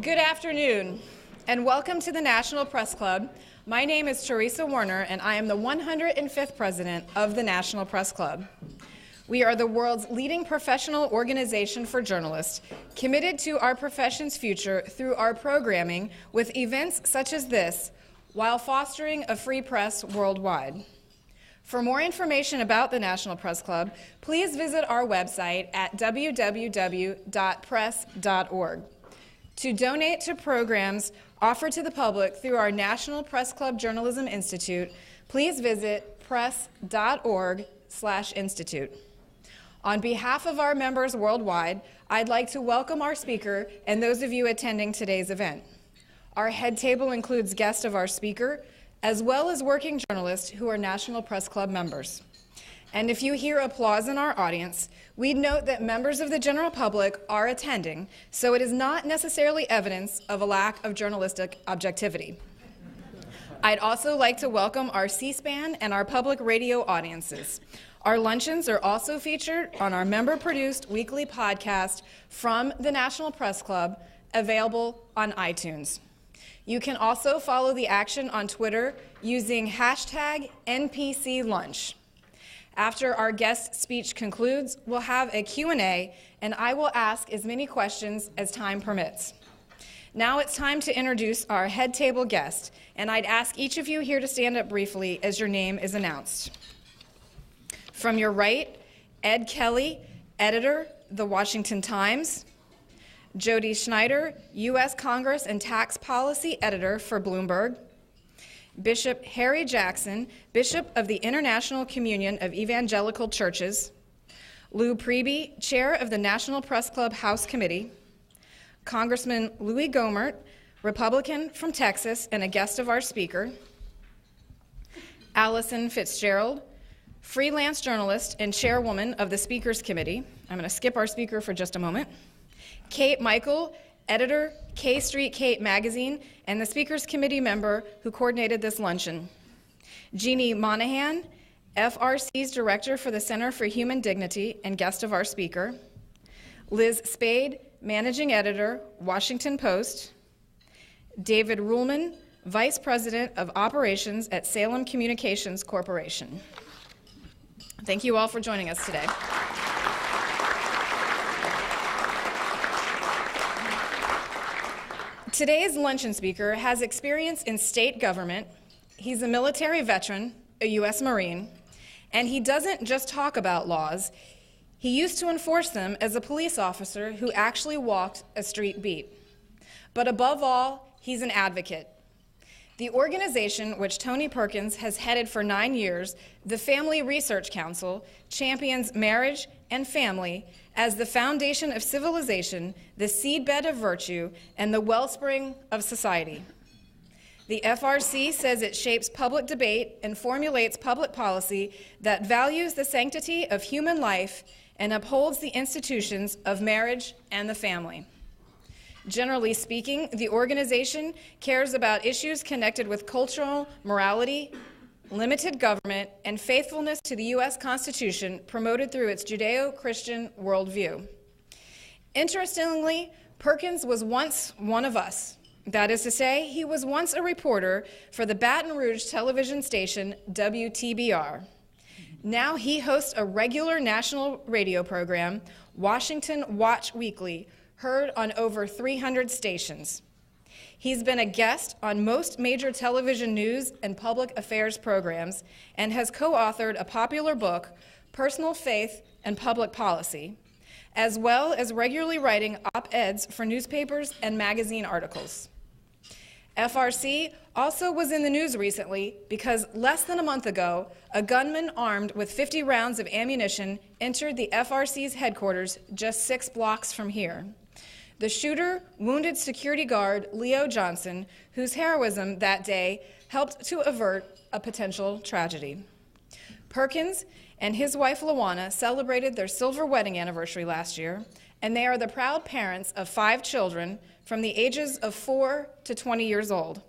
Good afternoon, and welcome to the National Press Club. My name is Teresa Warner, and I am the 105th president of the National Press Club. We are the world's leading professional organization for journalists, committed to our profession's future through our programming with events such as this, while fostering a free press worldwide. For more information about the National Press Club, please visit our website at www.press.org. To donate to programs offered to the public through our National Press Club Journalism Institute, please visit press.org/institute. On behalf of our members worldwide, I'd like to welcome our speaker and those of you attending today's event. Our head table includes guests of our speaker, as well as working journalists who are National Press Club members. And if you hear applause in our audience, we'd note that members of the general public are attending, so it is not necessarily evidence of a lack of journalistic objectivity. I'd also like to welcome our C-SPAN and our public radio audiences. Our luncheons are also featured on our member-produced weekly podcast from the National Press Club, available on iTunes. You can also follow the action on Twitter using hashtag NPCLunch. After our guest speech concludes, we'll have a Q&A, and I will ask as many questions as time permits. Now it's time to introduce our head table guest, and I'd ask each of you here to stand up briefly as your name is announced. From your right, Ed Kelly, editor, The Washington Times. Jody Schneider, U.S. Congress and Tax Policy Editor for Bloomberg. Bishop Harry Jackson, Bishop of the International Communion of Evangelical Churches. Lou Priebe, Chair of the National Press Club House Committee. Congressman Louis Gohmert, Republican from Texas and a guest of our speaker. Allison Fitzgerald, freelance journalist and chairwoman of the Speakers Committee. I'm going to skip our speaker for just a moment. Kate Michael, editor, K Street Kate magazine, and the Speakers Committee member who coordinated this luncheon. Jeannie Monahan, FRC's director for the Center for Human Dignity and guest of our speaker. Liz Spade, managing editor, Washington Post. David Ruhlman, vice president of operations at Salem Communications Corporation. Thank you all for joining us today. Today's luncheon speaker has experience in state government. He's a military veteran, a U.S. Marine, and he doesn't just talk about laws. He used to enforce them as a police officer who actually walked a street beat. But above all, he's an advocate. The organization which Tony Perkins has headed for 9 years, the Family Research Council, champions marriage and family as the foundation of civilization, the seedbed of virtue, and the wellspring of society. The FRC says it shapes public debate and formulates public policy that values the sanctity of human life and upholds the institutions of marriage and the family. Generally speaking, the organization cares about issues connected with cultural morality, limited government, and faithfulness to the U.S. Constitution promoted through its Judeo-Christian worldview. Interestingly, Perkins was once one of us. That is to say, he was once a reporter for the Baton Rouge television station WTBR. Now he hosts a regular national radio program, Washington Watch Weekly, heard on over 300 stations. He's been a guest on most major television news and public affairs programs and has co-authored a popular book, Personal Faith and Public Policy, as well as regularly writing op-eds for newspapers and magazine articles. FRC also was in the news recently because less than a month ago, a gunman armed with 50 rounds of ammunition entered the FRC's headquarters just 6 blocks from here. The shooter wounded security guard Leo Johnson, whose heroism that day helped to avert a potential tragedy. Perkins and his wife Lawana celebrated their silver wedding anniversary last year, and they are the proud parents of 5 children from the ages of 4 to 20 years old.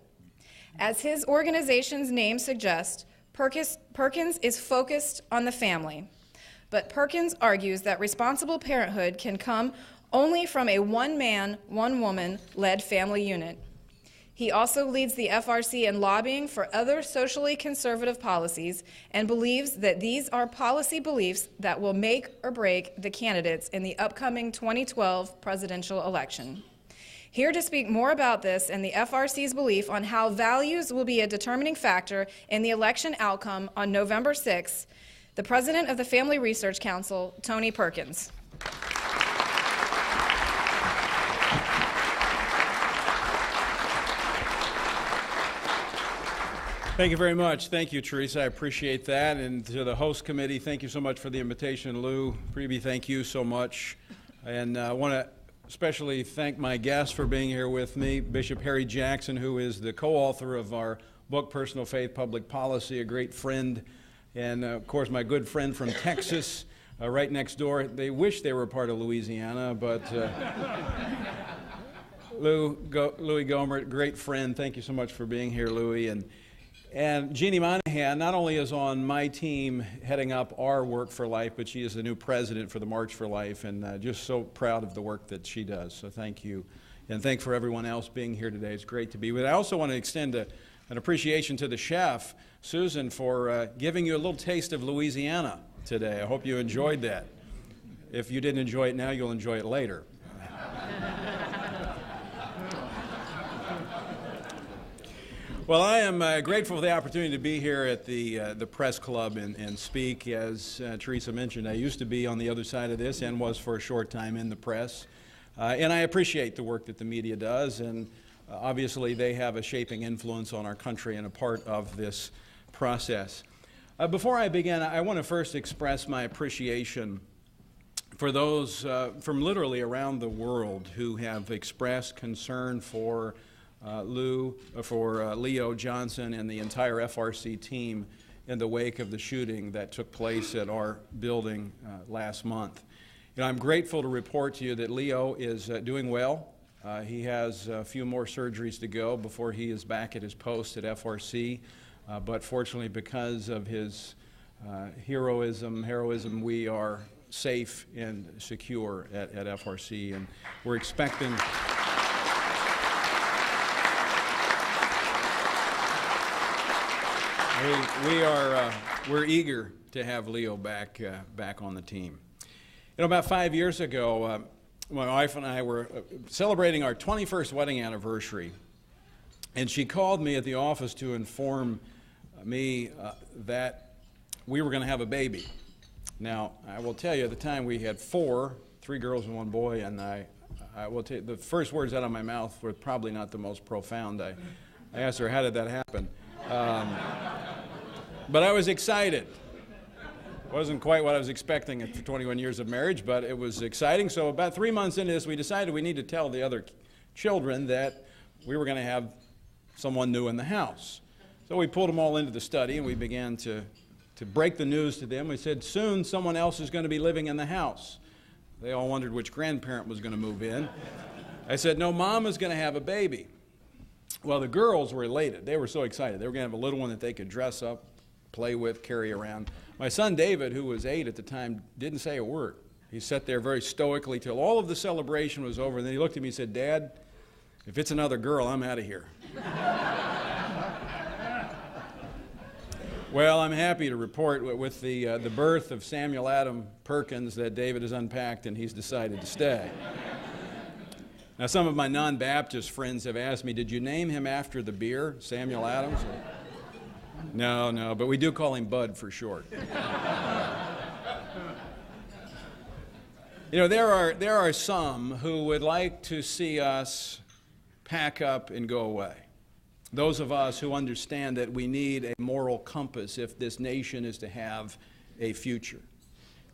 As his organization's name suggests, Perkins is focused on the family, but Perkins argues that responsible parenthood can come only from a one-man, one-woman-led family unit. He also leads the FRC in lobbying for other socially conservative policies and believes that these are policy beliefs that will make or break the candidates in the upcoming 2012 presidential election. Here to speak more about this and the FRC's belief on how values will be a determining factor in the election outcome on November 6th, the president of the Family Research Council, Tony Perkins. Thank you very much. Thank you, Teresa. I appreciate that. And to the host committee, thank you so much for the invitation. Lou, Preby, thank you so much. And I want to especially thank my guests for being here with me, Bishop Harry Jackson, who is the co-author of our book, Personal Faith, Public Policy, a great friend, and of course my good friend from Texas, right next door. They wish they were part of Louisiana, but Louis Gomer, great friend. Thank you so much for being here, Louis. And Jeannie Monahan not only is on my team heading up our Work for Life, but she is the new president for the March for Life, and just so proud of the work that she does. So thank you. And thanks for everyone else being here today. It's great to be with. I also want to extend an appreciation to the chef, Susan, for giving you a little taste of Louisiana today. I hope you enjoyed that. If you didn't enjoy it now, you'll enjoy it later. Well, I am grateful for the opportunity to be here at the Press Club and speak. As Teresa mentioned, I used to be on the other side of this and was for a short time in the press. And I appreciate the work that the media does, and obviously they have a shaping influence on our country and a part of this process. Before I begin, I want to first express my appreciation for those from literally around the world who have expressed concern for Leo Johnson and the entire FRC team in the wake of the shooting that took place at our building last month. I'm grateful to report to you that Leo is doing well. He has a few more surgeries to go before he is back at his post at FRC. But fortunately, because of his heroism, we are safe and secure at FRC, and we're expecting. We're eager to have Leo back on the team. About 5 years ago, my wife and I were celebrating our 21st wedding anniversary, and she called me at the office to inform me that we were going to have a baby. Now, I will tell you, at the time we had 3 girls and 1 boy, and I will tell you, the first words out of my mouth were probably not the most profound. I asked her, how did that happen? But I was excited. Wasn't quite what I was expecting after 21 years of marriage, but it was exciting. So about 3 months into this, we decided we need to tell the other children that we were going to have someone new in the house. So we pulled them all into the study, and we began to break the news to them. We said, soon someone else is going to be living in the house. They all wondered which grandparent was going to move in. I said, no, Mom is going to have a baby. Well, the girls were elated. They were so excited. They were going to have a little one that they could dress up, play with, carry around. My son David, who was 8 at the time, didn't say a word. He sat there very stoically till all of the celebration was over, and then he looked at me and said, Dad, if it's another girl, I'm out of here. Well, I'm happy to report with the birth of Samuel Adam Perkins that David has unpacked and he's decided to stay. Now, some of my non-Baptist friends have asked me, did you name him after the beer, Samuel Adams? No, but we do call him Bud for short. There are some who would like to see us pack up and go away. Those of us who understand that we need a moral compass if this nation is to have a future.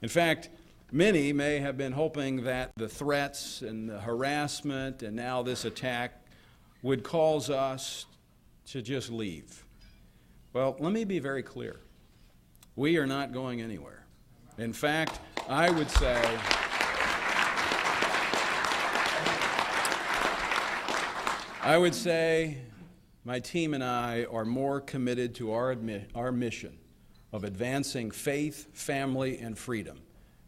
In fact, many may have been hoping that the threats and the harassment and now this attack would cause us to just leave. Well, let me be very clear. We are not going anywhere. In fact, I would say my team and I are more committed to our mission of advancing faith, family, and freedom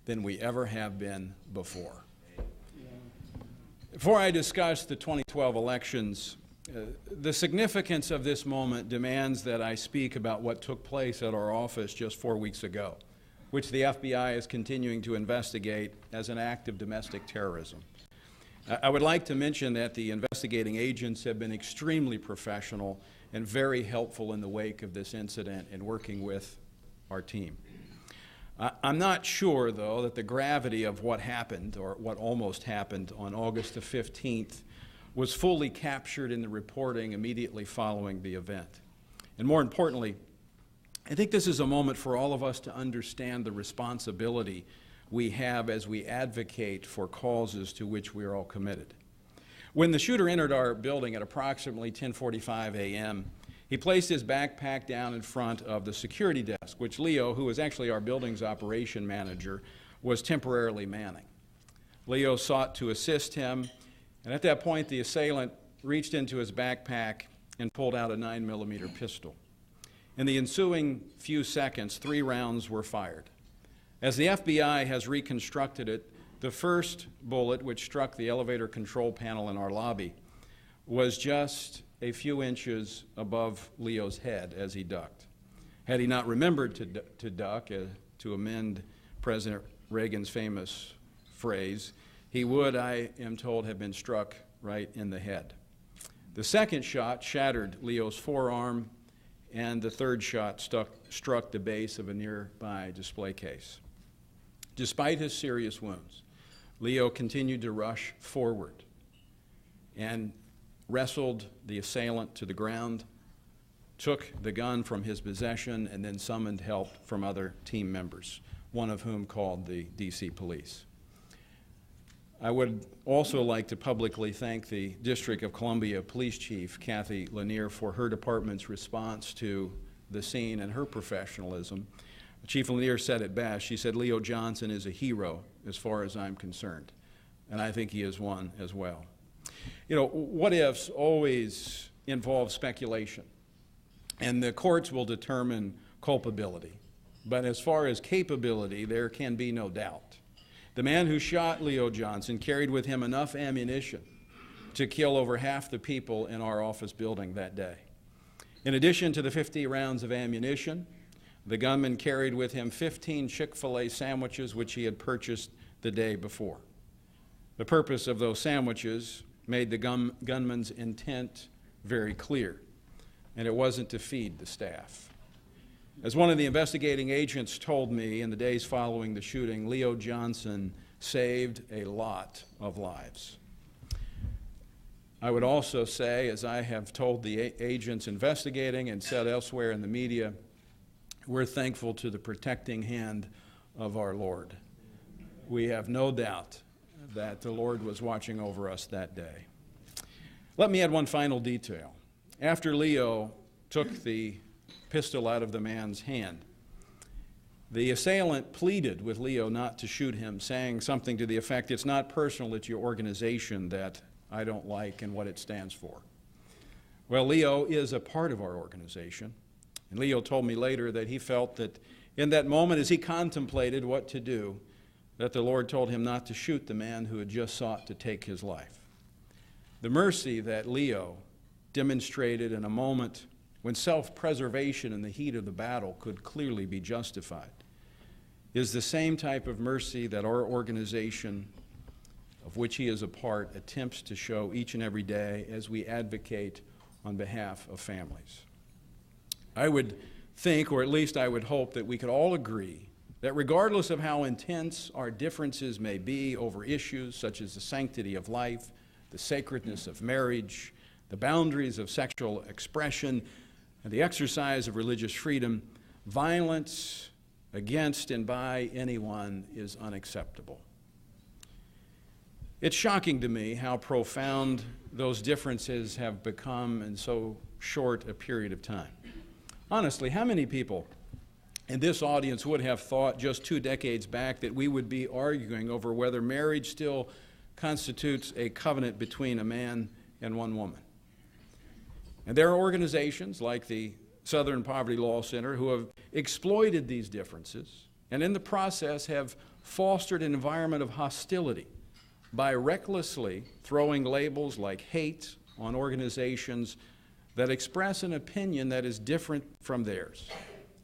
than we ever have been before. Before I discuss the 2012 elections, the significance of this moment demands that I speak about what took place at our office just 4 weeks ago, which the FBI is continuing to investigate as an act of domestic terrorism. I would like to mention that the investigating agents have been extremely professional and very helpful in the wake of this incident in working with our team. I'm not sure, though, that the gravity of what happened, or what almost happened, on August the 15th was fully captured in the reporting immediately following the event. And more importantly, I think this is a moment for all of us to understand the responsibility we have as we advocate for causes to which we are all committed. When the shooter entered our building at approximately 10:45 a.m., he placed his backpack down in front of the security desk, which Leo, who was actually our building's operation manager, was temporarily manning. Leo sought to assist him, and at that point the assailant reached into his backpack and pulled out a 9mm pistol. In the ensuing few seconds, 3 rounds were fired. As the FBI has reconstructed it, the first bullet, which struck the elevator control panel in our lobby, was just a few inches above Leo's head as he ducked. Had he not remembered to duck, to amend President Reagan's famous phrase, he would, I am told, have been struck right in the head. The second shot shattered Leo's forearm, and the third shot struck the base of a nearby display case. Despite his serious wounds, Leo continued to rush forward and wrestled the assailant to the ground, took the gun from his possession, and then summoned help from other team members, one of whom called the D.C. police. I would also like to publicly thank the District of Columbia Police Chief, Kathy Lanier, for her department's response to the scene and her professionalism. Chief Lanier said it best. She said, "Leo Johnson is a hero as far as I'm concerned," and I think he is one as well. You know, what ifs always involve speculation, and the courts will determine culpability. But as far as capability, there can be no doubt. The man who shot Leo Johnson carried with him enough ammunition to kill over half the people in our office building that day. In addition to the 50 rounds of ammunition, the gunman carried with him 15 Chick-fil-A sandwiches which he had purchased the day before. The purpose of those sandwiches made the gunman's intent very clear, and it wasn't to feed the staff. As one of the investigating agents told me in the days following the shooting, Leo Johnson saved a lot of lives. I would also say, as I have told the agents investigating and said elsewhere in the media, we're thankful to the protecting hand of our Lord. We have no doubt that the Lord was watching over us that day. Let me add one final detail. After Leo took the pistol out of the man's hand, the assailant pleaded with Leo not to shoot him, saying something to the effect, "It's not personal, it's your organization that I don't like and what it stands for." Well, Leo is a part of our organization, and Leo told me later that he felt that in that moment, as he contemplated what to do, that the Lord told him not to shoot the man who had just sought to take his life. The mercy that Leo demonstrated in a moment when self-preservation in the heat of the battle could clearly be justified is the same type of mercy that our organization, of which he is a part, attempts to show each and every day as we advocate on behalf of families. I would think, or at least I would hope, that we could all agree that regardless of how intense our differences may be over issues such as the sanctity of life, the sacredness of marriage, the boundaries of sexual expression, and the exercise of religious freedom, violence against and by anyone is unacceptable. It's shocking to me how profound those differences have become in so short a period of time. Honestly, how many people in this audience would have thought just 2 decades back that we would be arguing over whether marriage still constitutes a covenant between a man and one woman? And there are organizations like the Southern Poverty Law Center who have exploited these differences and in the process have fostered an environment of hostility by recklessly throwing labels like hate on organizations that express an opinion that is different from theirs.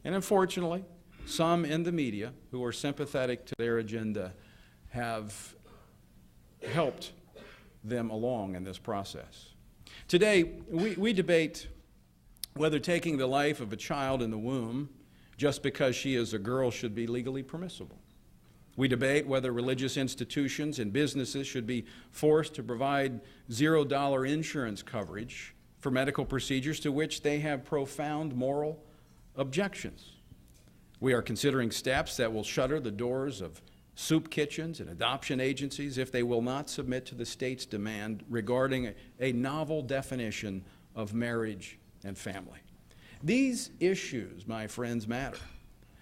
And unfortunately, some in the media who are sympathetic to their agenda have helped them along in this process. Today, we debate whether taking the life of a child in the womb just because she is a girl should be legally permissible. We debate whether religious institutions and businesses should be forced to provide $0 insurance coverage for medical procedures to which they have profound moral objections. We are considering steps that will shutter the doors of soup kitchens and adoption agencies if they will not submit to the state's demand regarding a novel definition of marriage and family. These issues, my friends, matter.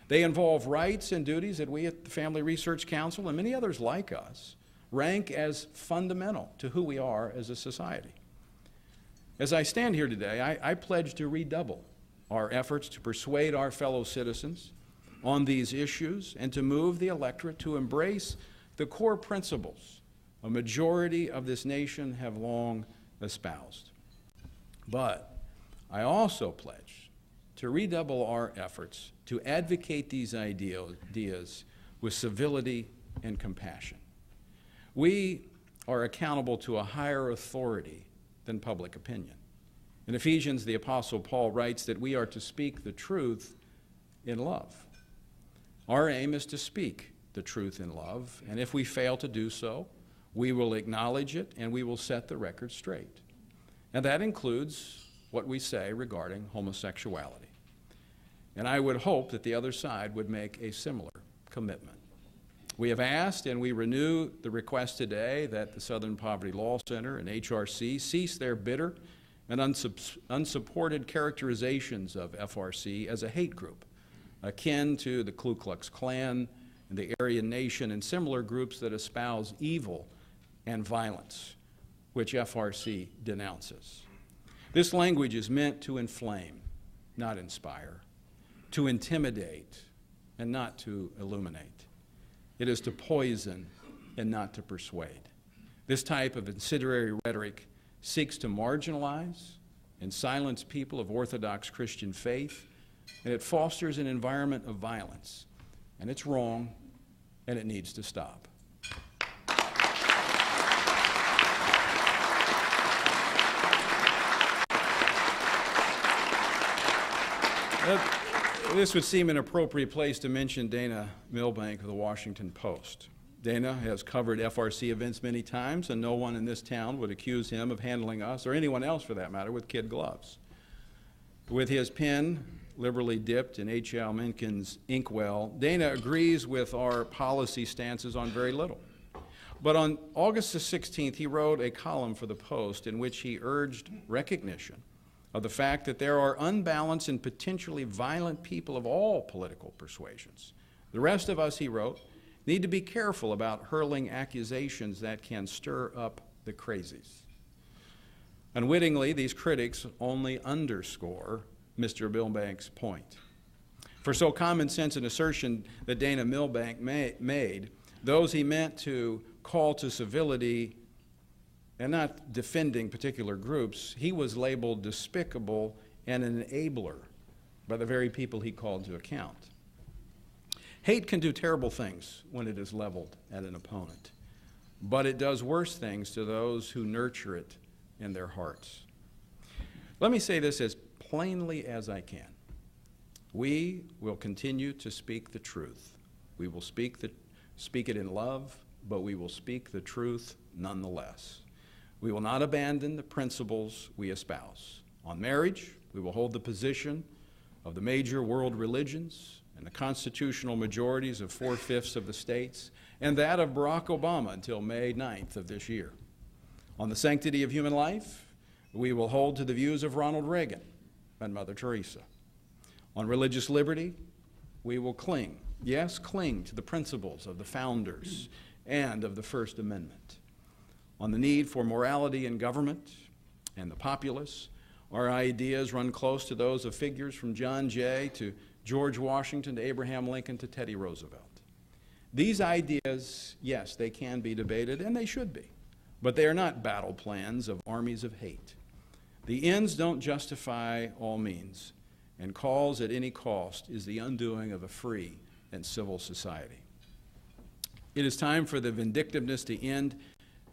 They involve rights and duties that we at the Family Research Council and many others like us rank as fundamental to who we are as a society. As I stand here today, I pledge to redouble our efforts to persuade our fellow citizens on these issues and to move the electorate to embrace the core principles a majority of this nation have long espoused. But I also pledge to redouble our efforts to advocate these ideas with civility and compassion. We are accountable to a higher authority than public opinion. In Ephesians, the Apostle Paul writes that we are to speak the truth in love. Our aim is to speak the truth in love, and if we fail to do so, we will acknowledge it and we will set the record straight. And that includes what we say regarding homosexuality. And I would hope that the other side would make a similar commitment. We have asked and we renew the request today that the Southern Poverty Law Center and HRC cease their bitter and unsupported characterizations of FRC as a hate group, akin to the Ku Klux Klan and the Aryan Nation and similar groups that espouse evil and violence, which FRC denounces. This language is meant to inflame, not inspire, to intimidate, and not to illuminate. It is to poison and not to persuade. This type of incendiary rhetoric seeks to marginalize and silence people of Orthodox Christian faith, and it fosters an environment of violence. And it's wrong, and it needs to stop. This would seem an appropriate place to mention Dana Milbank of the Washington Post. Dana has covered FRC events many times, and no one in this town would accuse him of handling us, or anyone else for that matter, with kid gloves. With his pen liberally dipped in H.L. Mencken's inkwell, Dana agrees with our policy stances on very little. But on August the 16th, he wrote a column for the Post in which he urged recognition of the fact that there are unbalanced and potentially violent people of all political persuasions. The rest of us, he wrote, need to be careful about hurling accusations that can stir up the crazies. Unwittingly, these critics only underscore Mr. Milbank's point. For so common sense an assertion that Dana Milbank made, those he meant to call to civility and not defending particular groups, he was labeled despicable and an enabler by the very people he called to account. Hate can do terrible things when it is leveled at an opponent, but it does worse things to those who nurture it in their hearts. Let me say this as plainly as I can. We will continue to speak the truth. We will speak it in love, but we will speak the truth nonetheless. We will not abandon the principles we espouse. On marriage, we will hold the position of the major world religions and the constitutional majorities of 4/5 of the states, and that of Barack Obama until May 9th of this year. On the sanctity of human life, we will hold to the views of Ronald Reagan and Mother Teresa. On religious liberty, we will cling, yes, cling to the principles of the founders and of the First Amendment. On the need for morality in government and the populace, our ideas run close to those of figures from John Jay to George Washington to Abraham Lincoln to Teddy Roosevelt. These ideas, yes, they can be debated, and they should be, but they are not battle plans of armies of hate. The ends don't justify all means, and cause at any cost is the undoing of a free and civil society. It is time for the vindictiveness to end,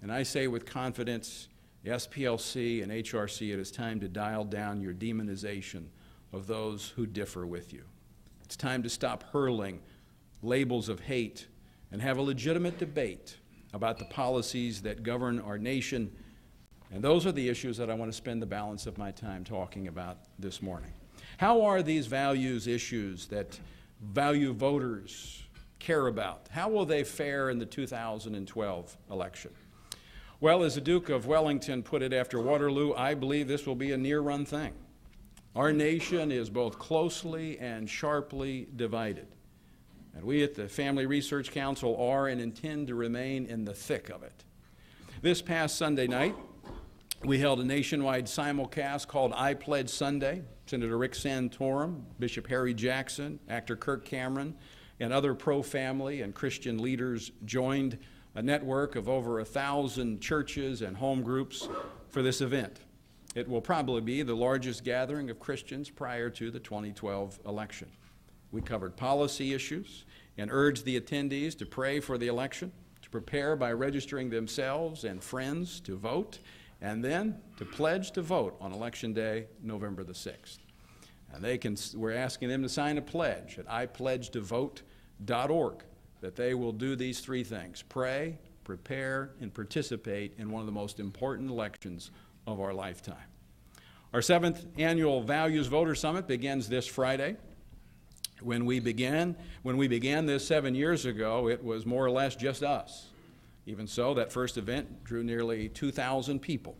and I say with confidence, the SPLC and HRC, it is time to dial down your demonization of those who differ with you. It's time to stop hurling labels of hate and have a legitimate debate about the policies that govern our nation. And those are the issues that I want to spend the balance of my time talking about this morning. How are these values issues that value voters care about? How will they fare in the 2012 election? Well, as the Duke of Wellington put it after Waterloo, I believe this will be a near-run thing. Our nation is both closely and sharply divided. And we at the Family Research Council are and intend to remain in the thick of it. This past Sunday night, we held a nationwide simulcast called I Pledge Sunday. Senator Rick Santorum, Bishop Harry Jackson, actor Kirk Cameron, and other pro-family and Christian leaders joined a network of over 1,000 churches and home groups for this event. It will probably be the largest gathering of Christians prior to the 2012 election. We covered policy issues and urged the attendees to pray for the election, to prepare by registering themselves and friends to vote, and then to pledge to vote on Election Day, November the 6th. And we're asking them to sign a pledge at ipledgetovote.org that they will do these three things: pray, prepare, and participate in one of the most important elections of our lifetime. Our 7th annual Values Voter Summit begins this Friday. When we began this 7 years ago, it was more or less just us. Even so, that first event drew nearly 2,000 people,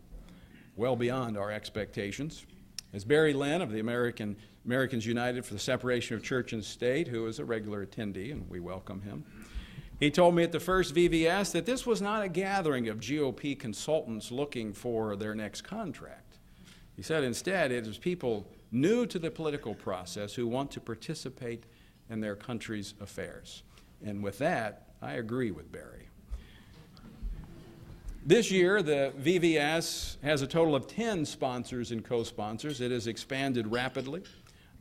well beyond our expectations. As Barry Lynn of the Americans United for the Separation of Church and State, who is a regular attendee, and we welcome him, he told me at the first VVS that this was not a gathering of GOP consultants looking for their next contract. He said instead it is people new to the political process who want to participate in their country's affairs. And with that, I agree with Barry. This year, the VVS has a total of 10 sponsors and co-sponsors. It has expanded rapidly.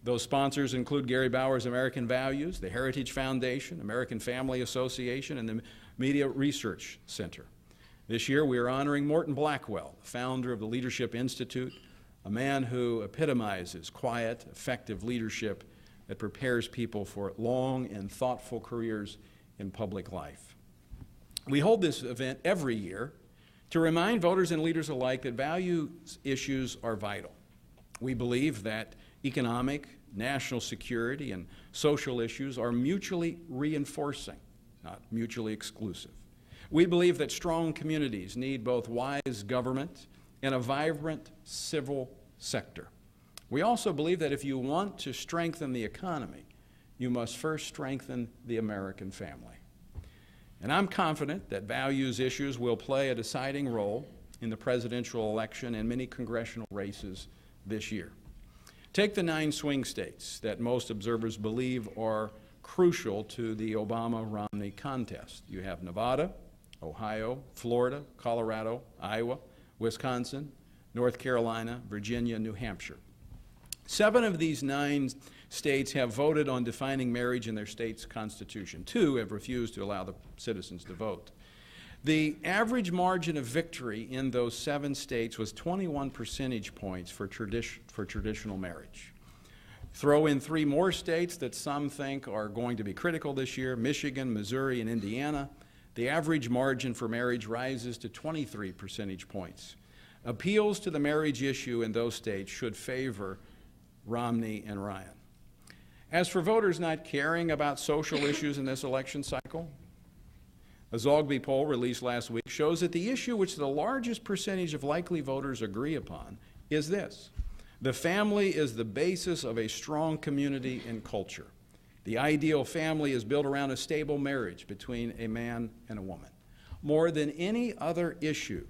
Those sponsors include Gary Bauer's American Values, the Heritage Foundation, American Family Association, and the Media Research Center. This year, we are honoring Morton Blackwell, founder of the Leadership Institute, a man who epitomizes quiet, effective leadership that prepares people for long and thoughtful careers in public life. We hold this event every year to remind voters and leaders alike that value issues are vital. We believe that economic, national security, and social issues are mutually reinforcing, not mutually exclusive. We believe that strong communities need both wise government and a vibrant civil sector. We also believe that if you want to strengthen the economy, you must first strengthen the American family. And I'm confident that values issues will play a deciding role in the presidential election and many congressional races this year. Take the 9 swing states that most observers believe are crucial to the Obama-Romney contest. You have Nevada, Ohio, Florida, Colorado, Iowa, Wisconsin, North Carolina, Virginia, New Hampshire. 7 of these 9 states have voted on defining marriage in their state's constitution. 2 have refused to allow the citizens to vote. The average margin of victory in those 7 states was 21 percentage points for traditional marriage. Throw in 3 more states that some think are going to be critical this year: Michigan, Missouri, and Indiana. The average margin for marriage rises to 23 percentage points. Appeals to the marriage issue in those states should favor Romney and Ryan. As for voters not caring about social issues in this election cycle, a Zogby poll released last week shows that the issue which the largest percentage of likely voters agree upon is this: the family is the basis of a strong community and culture. The ideal family is built around a stable marriage between a man and a woman. More than any other issue,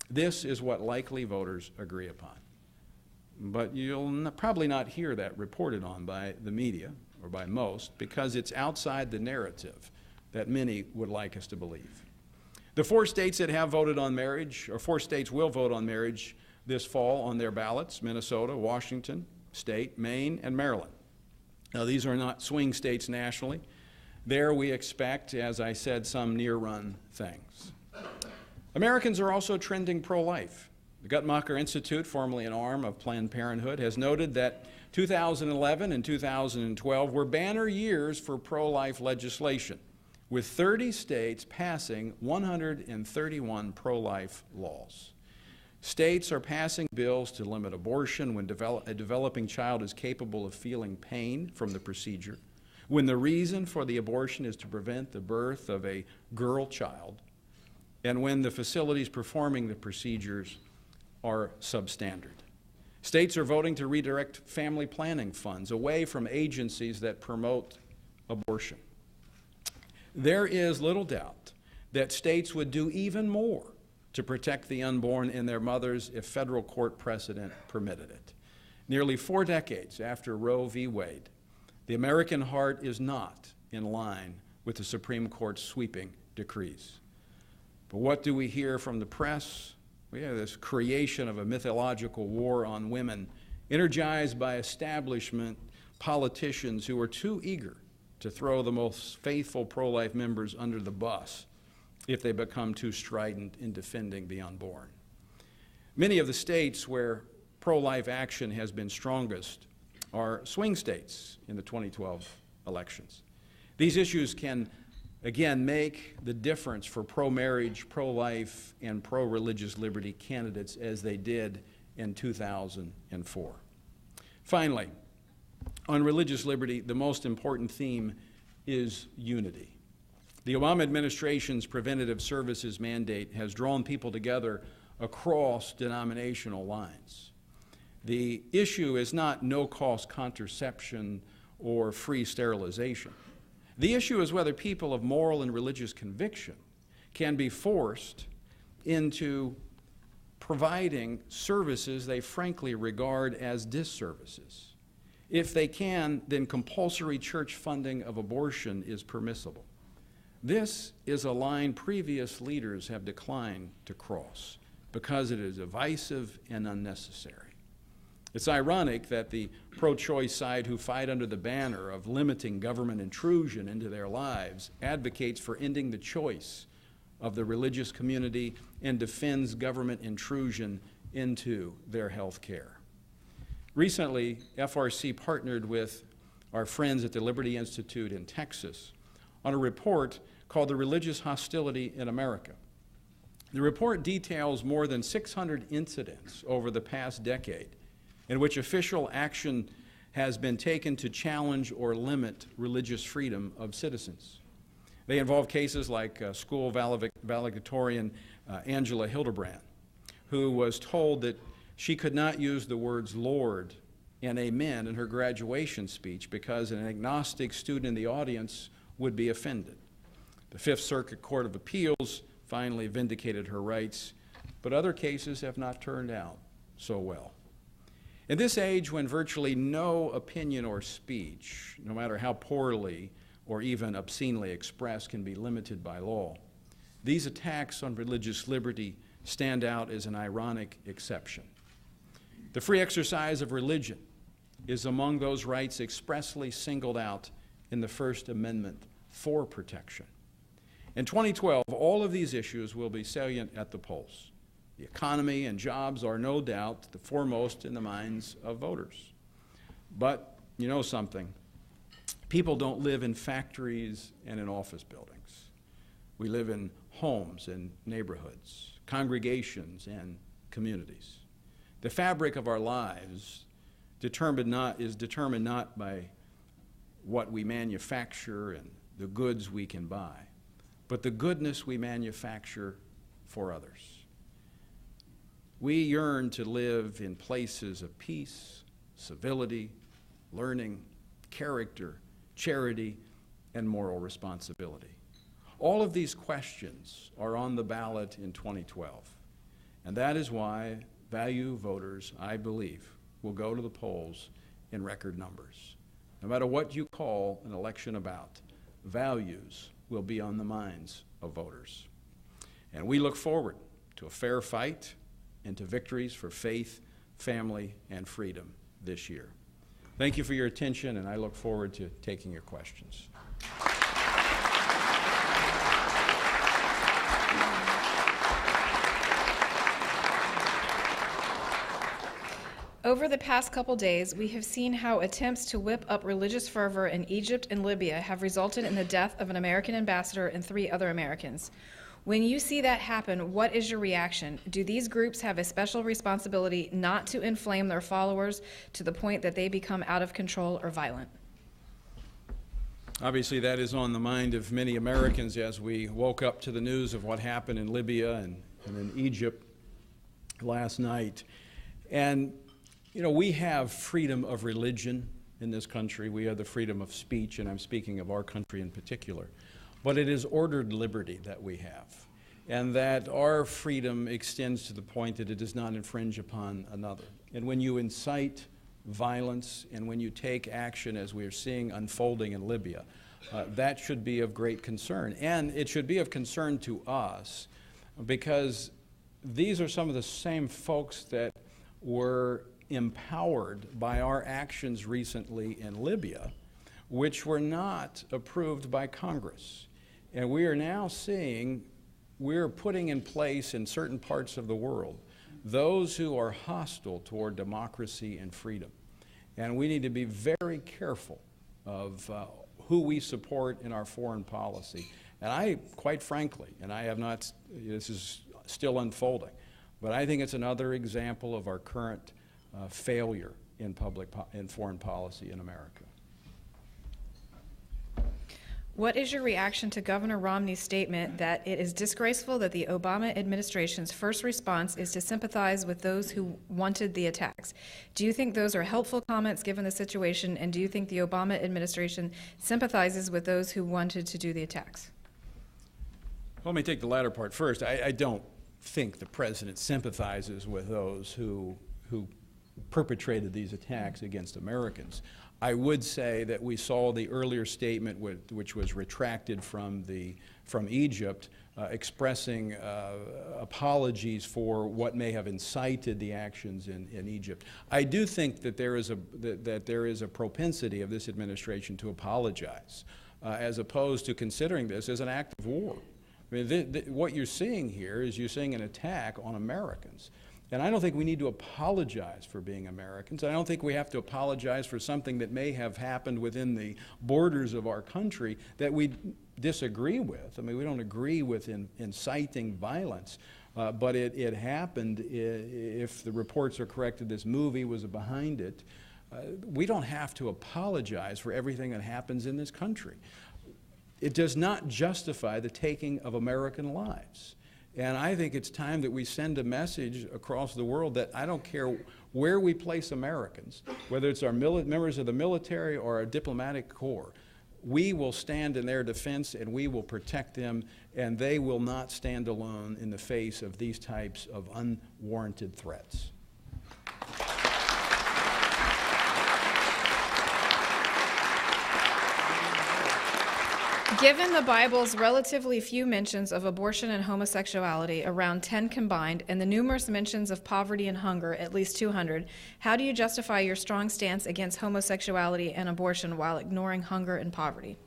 this is what likely voters agree upon. But you'll probably not hear that reported on by the media, or by most, because it's outside the narrative that many would like us to believe. The 4 states that have voted on marriage, or 4 states will vote on marriage this fall on their ballots: Minnesota, Washington State, Maine, and Maryland. Now, these are not swing states nationally. There we expect, as I said, some near-run things. Americans are also trending pro-life. The Guttmacher Institute, formerly an arm of Planned Parenthood, has noted that 2011 and 2012 were banner years for pro-life legislation, with 30 states passing 131 pro-life laws. States are passing bills to limit abortion when a developing child is capable of feeling pain from the procedure, when the reason for the abortion is to prevent the birth of a girl child, and when the facilities performing the procedures are substandard. States are voting to redirect family planning funds away from agencies that promote abortion. There is little doubt that states would do even more to protect the unborn and their mothers if federal court precedent permitted it. Nearly 4 decades after Roe v. Wade, the American heart is not in line with the Supreme Court's sweeping decrees. But what do we hear from the press? We have this creation of a mythological war on women, energized by establishment politicians who are too eager to throw the most faithful pro-life members under the bus if they become too strident in defending the unborn. Many of the states where pro-life action has been strongest are swing states in the 2012 elections. These issues can, again, make the difference for pro-marriage, pro-life, and pro-religious liberty candidates as they did in 2004. Finally, on religious liberty, the most important theme is unity. The Obama administration's preventative services mandate has drawn people together across denominational lines. The issue is not no-cost contraception or free sterilization. The issue is whether people of moral and religious conviction can be forced into providing services they frankly regard as disservices. If they can, then compulsory church funding of abortion is permissible. This is a line previous leaders have declined to cross because it is divisive and unnecessary. It's ironic that the pro-choice side, who fight under the banner of limiting government intrusion into their lives, advocates for ending the choice of the religious community and defends government intrusion into their health care. Recently, FRC partnered with our friends at the Liberty Institute in Texas on a report called The Religious Hostility in America. The report details more than 600 incidents over the past decade in which official action has been taken to challenge or limit religious freedom of citizens. They involve cases like school valedictorian Angela Hildebrand, who was told that she could not use the words Lord and Amen in her graduation speech because an agnostic student in the audience would be offended. The Fifth Circuit Court of Appeals finally vindicated her rights, but other cases have not turned out so well. In this age when virtually no opinion or speech, no matter how poorly or even obscenely expressed, can be limited by law, these attacks on religious liberty stand out as an ironic exception. The free exercise of religion is among those rights expressly singled out in the First Amendment for protection. In 2012, all of these issues will be salient at the polls. The economy and jobs are no doubt the foremost in the minds of voters. But you know something, people don't live in factories and in office buildings. We live in homes and neighborhoods, congregations and communities. The fabric of our lives is determined not by what we manufacture and the goods we can buy, but the goodness we manufacture for others. We yearn to live in places of peace, civility, learning, character, charity, and moral responsibility. All of these questions are on the ballot in 2012, and that is why value voters, I believe, will go to the polls in record numbers. No matter what you call an election about, values will be on the minds of voters. And we look forward to a fair fight and to victories for faith, family, and freedom this year. Thank you for your attention, and I look forward to taking your questions. Over the past couple days, we have seen how attempts to whip up religious fervor in Egypt and Libya have resulted in the death of an American ambassador and 3 other Americans. When you see that happen, what is your reaction? Do these groups have a special responsibility not to inflame their followers to the point that they become out of control or violent? Obviously, that is on the mind of many Americans as we woke up to the news of what happened in Libya and in Egypt last night. And you know, we have freedom of religion in this country. We have the freedom of speech, and I'm speaking of our country in particular. But it is ordered liberty that we have, and that our freedom extends to the point that it does not infringe upon another. And when you incite violence and when you take action, as we are seeing unfolding in Libya, that should be of great concern. And it should be of concern to us because these are some of the same folks that were empowered by our actions recently in Libya, which were not approved by Congress. And we are now seeing, we're putting in place in certain parts of the world those who are hostile toward democracy and freedom. And we need to be very careful of who we support in our foreign policy. And I, quite frankly, and I have not, this is still unfolding, but I think it's another example of our current failure in foreign policy in America. What is your reaction to Governor Romney's statement that it is disgraceful that the Obama administration's first response is to sympathize with those who wanted the attacks? Do you think those are helpful comments given the situation, and do you think the Obama administration sympathizes with those who wanted to do the attacks? Well, let me take the latter part first. I don't think the president sympathizes with those who perpetrated these attacks against Americans. I would say that we saw the earlier statement which was retracted from Egypt, expressing apologies for what may have incited the actions in Egypt. I do think that there is a propensity of this administration to apologize, as opposed to considering this as an act of war. I mean, what you're seeing here is you're seeing an attack on Americans. And I don't think we need to apologize for being Americans. I don't think we have to apologize for something that may have happened within the borders of our country that we disagree with. I mean, we don't agree with inciting violence, but it happened. If the reports are correct that this movie was behind it, we don't have to apologize for everything that happens in this country. It does not justify the taking of American lives. And I think it's time that we send a message across the world that I don't care where we place Americans, whether it's our members of the military or our diplomatic corps, we will stand in their defense and we will protect them, and they will not stand alone in the face of these types of unwarranted threats. Given the Bible's relatively few mentions of abortion and homosexuality, around 10 combined, and the numerous mentions of poverty and hunger, at least 200, how do you justify your strong stance against homosexuality and abortion while ignoring hunger and poverty?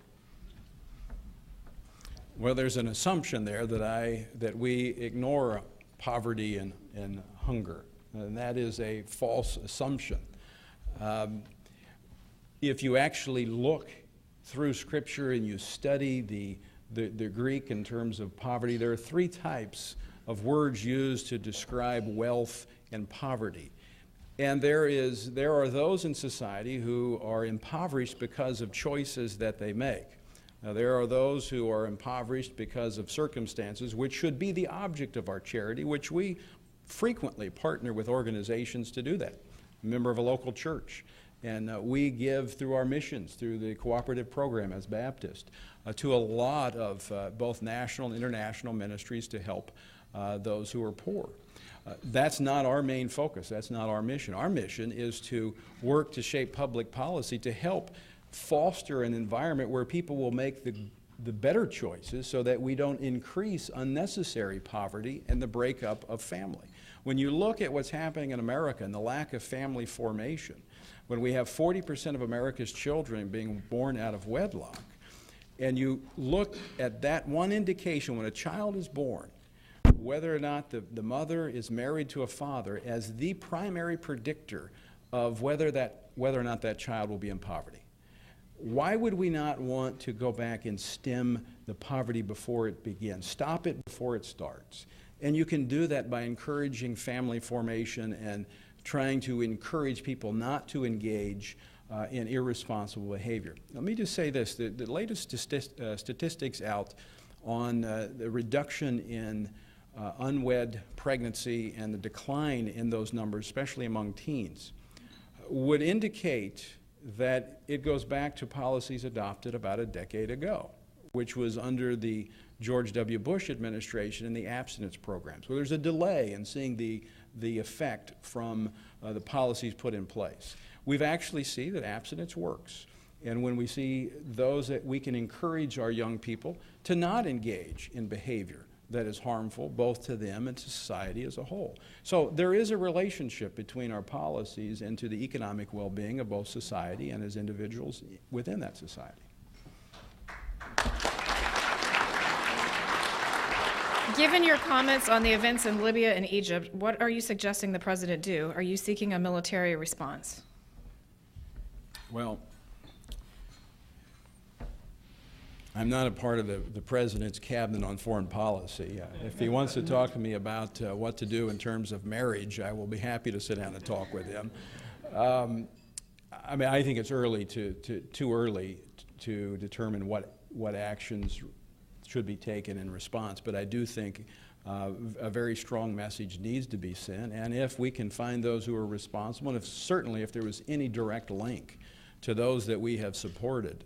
Well, there's an assumption there that we ignore poverty and hunger, and that is a false assumption. If you actually look through Scripture and you study the Greek in terms of poverty, there are 3 types of words used to describe wealth and poverty. And there are those in society who are impoverished because of choices that they make. Now, there are those who are impoverished because of circumstances which should be the object of our charity, which we frequently partner with organizations to do that. I'm a member of a local church. And we give through our missions, through the cooperative program as Baptists, to a lot of both national and international ministries to help those who are poor. That's not our main focus. That's not our mission. Our mission is to work to shape public policy to help foster an environment where people will make the better choices so that we don't increase unnecessary poverty and the breakup of family. When you look at what's happening in America and the lack of family formation, when we have 40% of America's children being born out of wedlock, and you look at that one indication when a child is born, whether or not the mother is married to a father as the primary predictor of whether or not that child will be in poverty. Why would we not want to go back and stem the poverty before it begins, stop it before it starts? And you can do that by encouraging family formation and trying to encourage people not to engage in irresponsible behavior. Let me just say this, the latest statistics out on the reduction in unwed pregnancy and the decline in those numbers, especially among teens, would indicate that it goes back to policies adopted about a decade ago, which was under the George W. Bush administration and the abstinence programs, where there's a delay in seeing the effect from the policies put in place. We've actually seen that abstinence works. And when we see those that we can encourage our young people to not engage in behavior that is harmful both to them and to society as a whole. So there is a relationship between our policies and to the economic well-being of both society and as individuals within that society. Given your comments on the events in Libya and Egypt, what are you suggesting the president do? Are you seeking a military response? Well, I'm not a part of the president's cabinet on foreign policy. If he wants to talk to me about what to do in terms of marriage, I will be happy to sit down and talk with him. I mean, I think it's too early to determine what actions should be taken in response, but I do think a very strong message needs to be sent, and if we can find those who are responsible, and certainly if there was any direct link to those that we have supported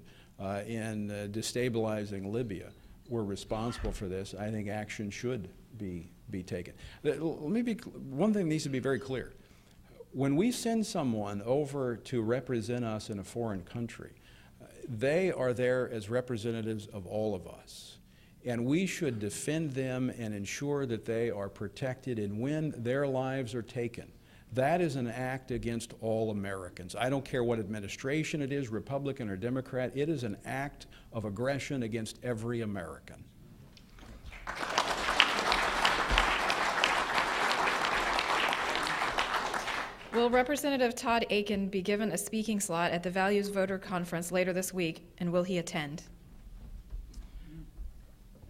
in destabilizing Libya were responsible for this, I think action should be taken. One thing needs to be very clear. When we send someone over to represent us in a foreign country, they are there as representatives of all of us. And we should defend them and ensure that they are protected, and when their lives are taken, that is an act against all Americans. I don't care what administration it is, Republican or Democrat, it is an act of aggression against every American. Will Representative Todd Akin be given a speaking slot at the Values Voter Conference later this week, and will he attend?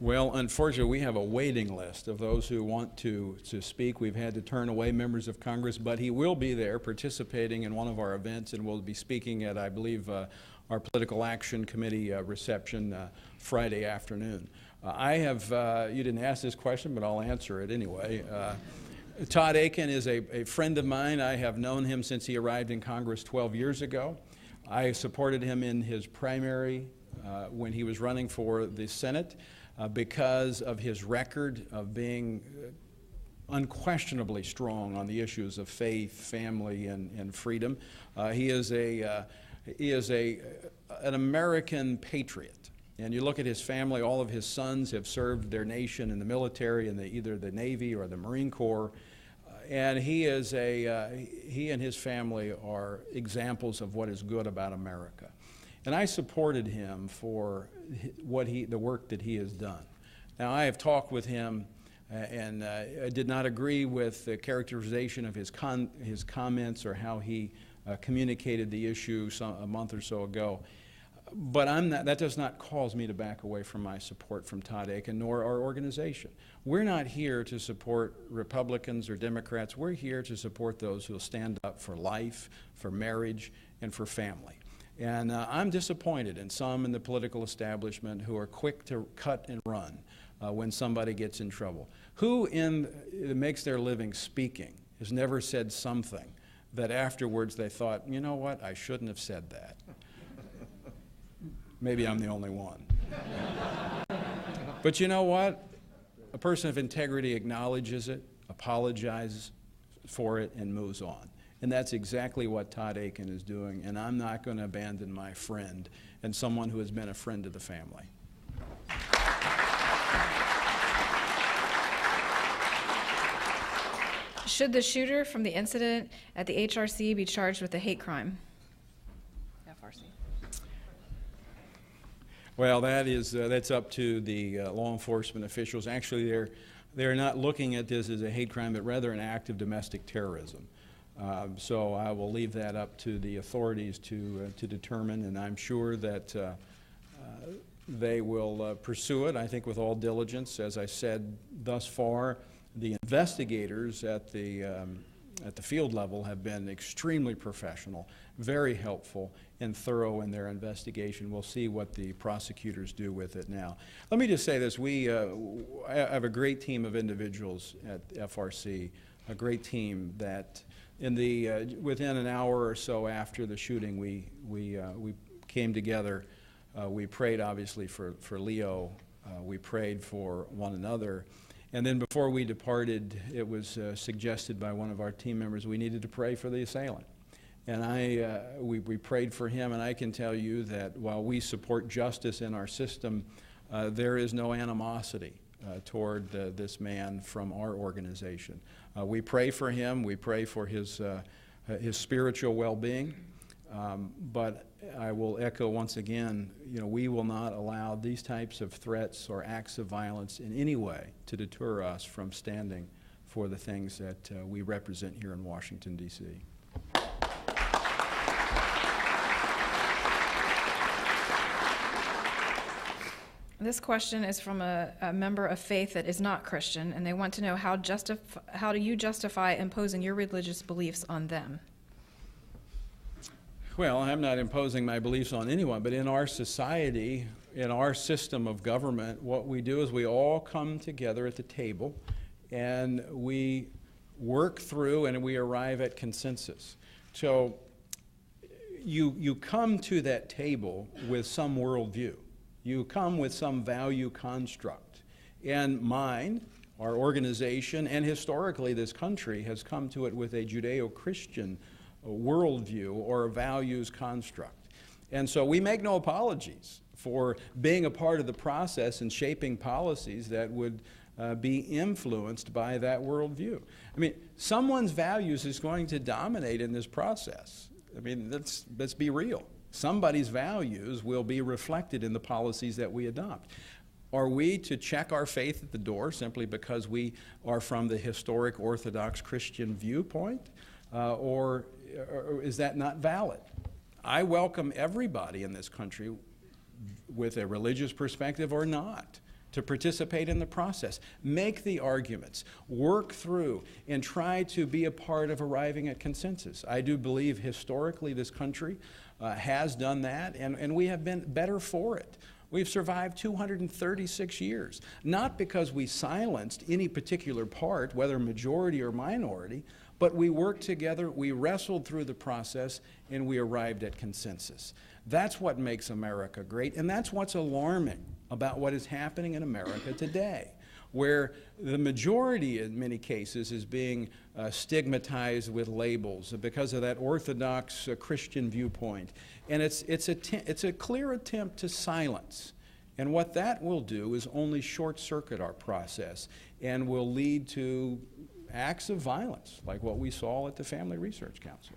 Well, unfortunately, we have a waiting list of those who want to speak. We've had to turn away members of Congress, but he will be there participating in one of our events and will be speaking at, I believe, our Political Action Committee reception Friday afternoon. You didn't ask this question, but I'll answer it anyway. Todd Akin is a friend of mine. I have known him since he arrived in Congress 12 years ago. I supported him in his primary when he was running for the Senate. Because of his record of being unquestionably strong on the issues of faith, family, and freedom. He is an American patriot. And you look at his family, all of his sons have served their nation in the military, in either the Navy or the Marine Corps. And he and his family are examples of what is good about America. And I supported him for the work that he has done. Now, I have talked with him, and I did not agree with the characterization of his comments or how he communicated the issue a month or so ago. But that does not cause me to back away from my support from Todd Akin, nor our organization. We're not here to support Republicans or Democrats. We're here to support those who will stand up for life, for marriage, and for family. And I'm disappointed in some in the political establishment who are quick to cut and run when somebody gets in trouble. Who makes their living speaking has never said something that afterwards they thought, you know what, I shouldn't have said that. Maybe I'm the only one. But you know what? A person of integrity acknowledges it, apologizes for it, and moves on. And that's exactly what Todd Akin is doing, and I'm not going to abandon my friend and someone who has been a friend to the family. Should the shooter from the incident at the HRC be charged with a hate crime? FRC. Well, that's up to the law enforcement officials. Actually, they're not looking at this as a hate crime, but rather an act of domestic terrorism. So I will leave that up to the authorities to determine, and I'm sure that they will pursue it, I think, with all diligence. As I said, thus far, the investigators at the field level have been extremely professional, very helpful and thorough in their investigation. We'll see what the prosecutors do with it now. Let me just say this. I have a great team of individuals at FRC, a great team that within an hour or so after the shooting, we came together. We prayed, obviously, for Leo. We prayed for one another. And then before we departed, it was suggested by one of our team members we needed to pray for the assailant. And we prayed for him, and I can tell you that while we support justice in our system, there is no animosity toward this man from our organization. We pray for him. We pray for his spiritual well-being. But I will echo once again, we will not allow these types of threats or acts of violence in any way to deter us from standing for the things that we represent here in Washington, D.C. This question is from a member of faith that is not Christian, and they want to know how do you justify imposing your religious beliefs on them? Well, I'm not imposing my beliefs on anyone, but in our society, in our system of government, what we do is we all come together at the table and we work through and we arrive at consensus. So you come to that table with some worldview. You come with some value construct. And mine, our organization, and historically this country has come to it with a Judeo-Christian worldview or a values construct. And so we make no apologies for being a part of the process and shaping policies that would be influenced by that worldview. I mean, someone's values is going to dominate in this process. I mean, let's be real. Somebody's values will be reflected in the policies that we adopt. Are we to check our faith at the door simply because we are from the historic Orthodox Christian viewpoint? Or is that not valid? I welcome everybody in this country with a religious perspective or not to participate in the process. Make the arguments, work through, and try to be a part of arriving at consensus. I do believe historically this country has done that, and we have been better for it. We've survived 236 years, not because we silenced any particular part, whether majority or minority, but we worked together, we wrestled through the process, and we arrived at consensus. That's what makes America great, and that's what's alarming about what is happening in America today, where the majority in many cases is being stigmatized with labels because of that Orthodox Christian viewpoint. And it's a clear attempt to silence. And what that will do is only short-circuit our process and will lead to acts of violence, like what we saw at the Family Research Council.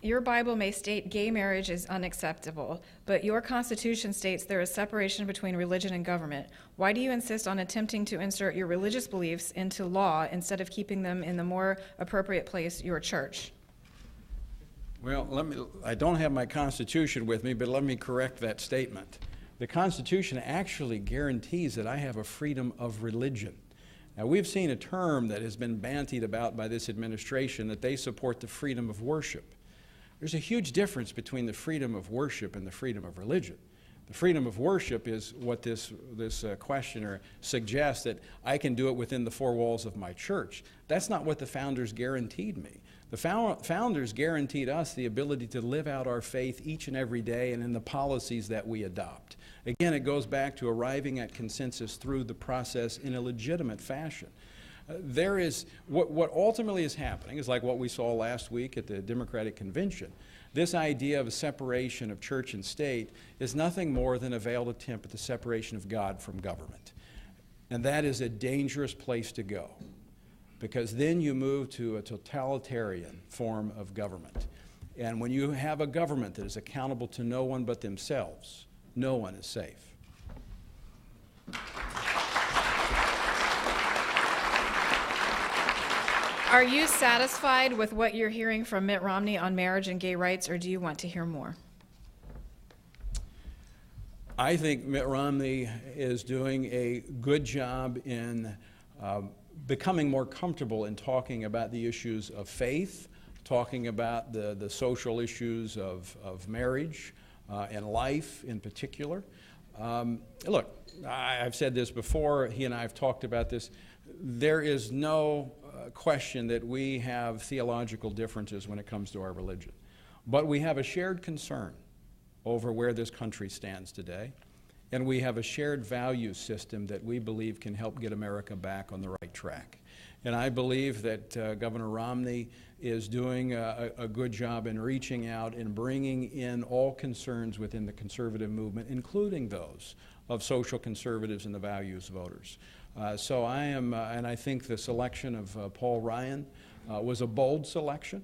Your Bible may state gay marriage is unacceptable, but your Constitution states there is separation between religion and government. Why do you insist on attempting to insert your religious beliefs into law instead of keeping them in the more appropriate place, your church? Well, I don't have my Constitution with me, but let me correct that statement. The Constitution actually guarantees that I have a freedom of religion. Now, we've seen a term that has been bandied about by this administration that they support the freedom of worship. There's a huge difference between the freedom of worship and the freedom of religion. The freedom of worship is what this questioner suggests, that I can do it within the four walls of my church. That's not what the founders guaranteed me. The founders guaranteed us the ability to live out our faith each and every day and in the policies that we adopt. Again, it goes back to arriving at consensus through the process in a legitimate fashion. There is, what ultimately is happening is like what we saw last week at the Democratic Convention. This idea of a separation of church and state is nothing more than a veiled attempt at the separation of God from government. And that is a dangerous place to go. because then you move to a totalitarian form of government. And when you have a government that is accountable to no one but themselves, no one is safe. Are you satisfied with what you're hearing from Mitt Romney on marriage and gay rights, or do you want to hear more? I think Mitt Romney is doing a good job in becoming more comfortable in talking about the issues of faith, talking about the social issues of marriage and life in particular. Look, I've said this before, he and I have talked about this. There is no question that we have theological differences when it comes to our religion. But we have a shared concern over where this country stands today, and we have a shared value system that we believe can help get America back on the right track. And I believe that Governor Romney is doing a good job in reaching out and bringing in all concerns within the conservative movement, including those of social conservatives and the values voters. So I am, and I think the selection of Paul Ryan was a bold selection.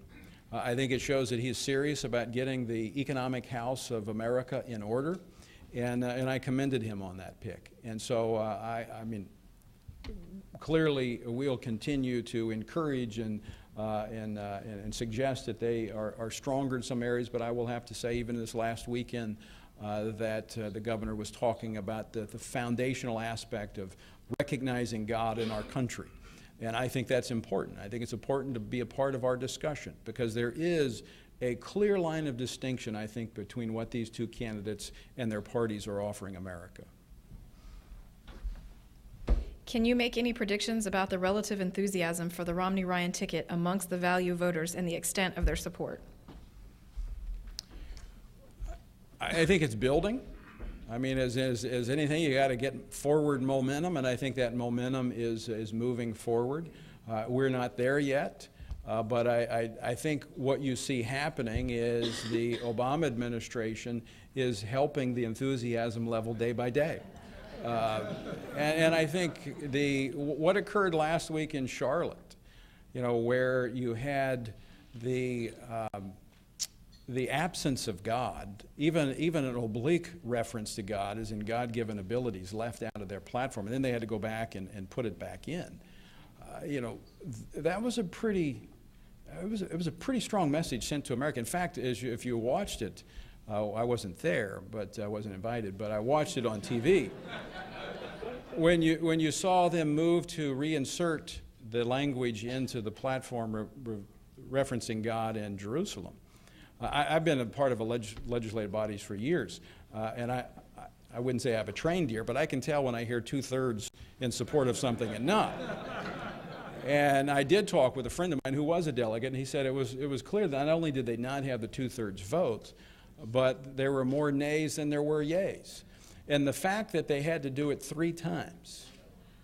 I think it shows that he's serious about getting the economic house of America in order, and I commended him on that pick. And so I mean, clearly we'll continue to encourage and suggest that they are stronger in some areas, but I will have to say even this last weekend that the governor was talking about the foundational aspect of recognizing God in our country. And I think that's important. I think it's important to be a part of our discussion because there is a clear line of distinction, I think, between what these two candidates and their parties are offering America. Can you make any predictions about the relative enthusiasm for the Romney-Ryan ticket amongst the value voters and the extent of their support? I think it's building. I mean, as anything, you got to get forward momentum, and I think that momentum is moving forward. We're not there yet, but I think what you see happening is the Obama administration is helping the enthusiasm level day by day. And I think what occurred last week in Charlotte, you know, where you had the absence of God, even an oblique reference to God, as in God-given abilities, left out of their platform, and then they had to go back and put it back in. You know, that was it was a pretty strong message sent to America. In fact, if you watched it, I wasn't there, but I wasn't invited, but I watched it on TV. When you saw them move to reinsert the language into the platform referencing God and Jerusalem, I've been a part of legislative bodies for years, and I wouldn't say I have a trained ear, but I can tell when I hear 2/3 in support of something and not. And I did talk with a friend of mine who was a delegate, and he said it was clear that not only did they not have the 2/3 votes, but there were more nays than there were yays. And the fact that they had to do it 3 times,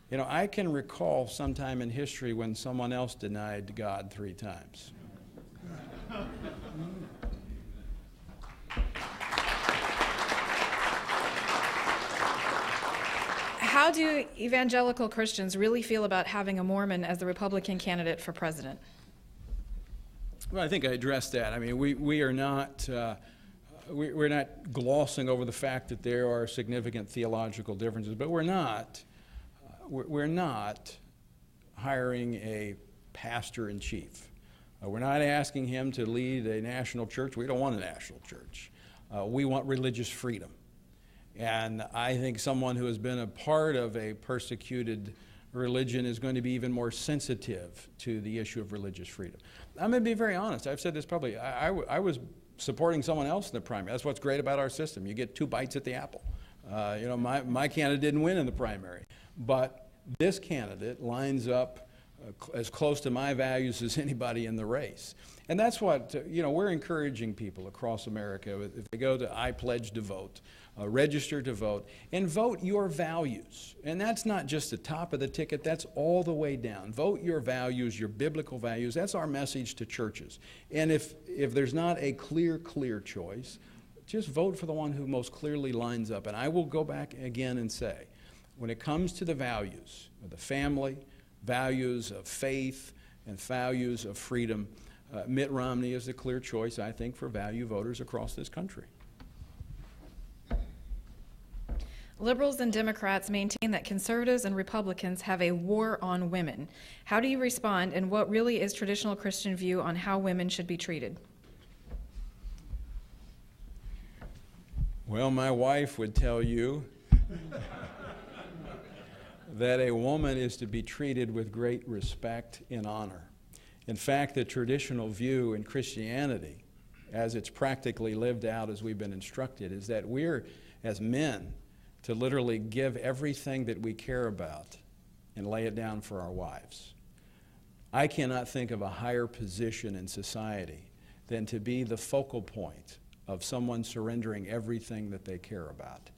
you know, I can recall sometime in history when someone else denied God 3 times. How do evangelical Christians really feel about having a Mormon as the Republican candidate for president? Well, I think I addressed that. I mean, we are not we're not glossing over the fact that there are significant theological differences, but we're not hiring a pastor-in-chief. We're not asking him to lead a national church. We don't want a national church. We want religious freedom. And I think someone who has been a part of a persecuted religion is going to be even more sensitive to the issue of religious freedom. I'm going to be very honest. I've said this publicly. I was supporting someone else in the primary. That's what's great about our system. You get 2 bites at the apple. You know, my candidate didn't win in the primary, but this candidate lines up as close to my values as anybody in the race. And that's what, you know, we're encouraging people across America. If they go to I Pledge to Vote, register to vote, and vote your values. And that's not just the top of the ticket, that's all the way down. Vote your values, your biblical values. That's our message to churches. And if there's not a clear choice, just vote for the one who most clearly lines up. And I will go back again and say, when it comes to the values of the family, values of faith and values of freedom, Mitt Romney is the clear choice, I think, for value voters across this country. Liberals and Democrats maintain that conservatives and Republicans have a war on women. How do you respond, and what really is traditional Christian view on how women should be treated? Well, my wife would tell you that a woman is to be treated with great respect and honor. In fact, the traditional view in Christianity, as it's practically lived out as we've been instructed, is that we're, as men, to literally give everything that we care about and lay it down for our wives. I cannot think of a higher position in society than to be the focal point of someone surrendering everything that they care about.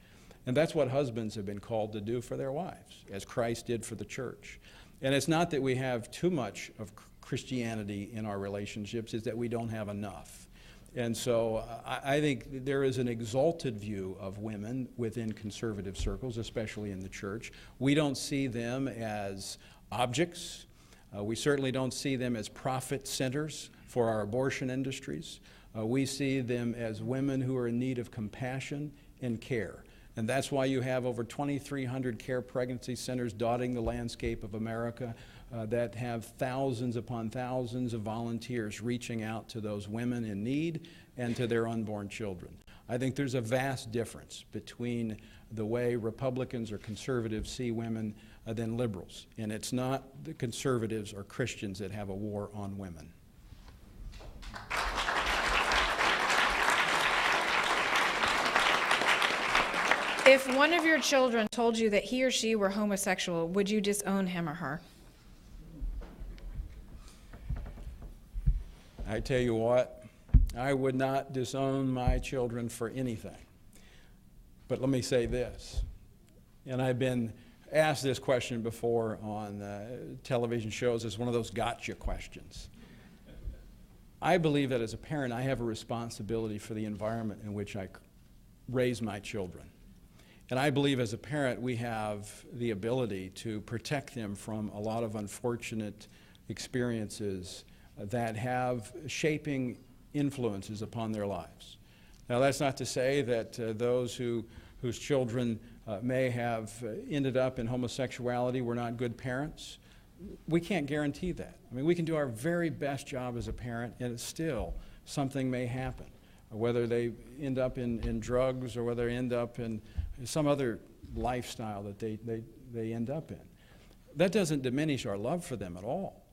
And that's what husbands have been called to do for their wives, as Christ did for the church. And it's not that we have too much of Christianity in our relationships, it's that we don't have enough. And so I think there is an exalted view of women within conservative circles, especially in the church. We don't see them as objects. We certainly don't see them as profit centers for our abortion industries. We see them as women who are in need of compassion and care. And that's why you have over 2,300 care pregnancy centers dotting the landscape of America that have thousands upon thousands of volunteers reaching out to those women in need and to their unborn children. I think there's a vast difference between the way Republicans or conservatives see women than liberals. And it's not the conservatives or Christians that have a war on women. If one of your children told you that he or she were homosexual, would you disown him or her? I tell you what, I would not disown my children for anything. But let me say this, and I've been asked this question before on television shows as one of those gotcha questions. I believe that as a parent, I have a responsibility for the environment in which I raise my children. And I believe as a parent, we have the ability to protect them from a lot of unfortunate experiences that have shaping influences upon their lives. Now, that's not to say that those whose children may have ended up in homosexuality were not good parents. We can't guarantee that. I mean, we can do our very best job as a parent, and still something may happen, whether they end up in drugs or whether they end up in some other lifestyle that they end up in. That doesn't diminish our love for them at all.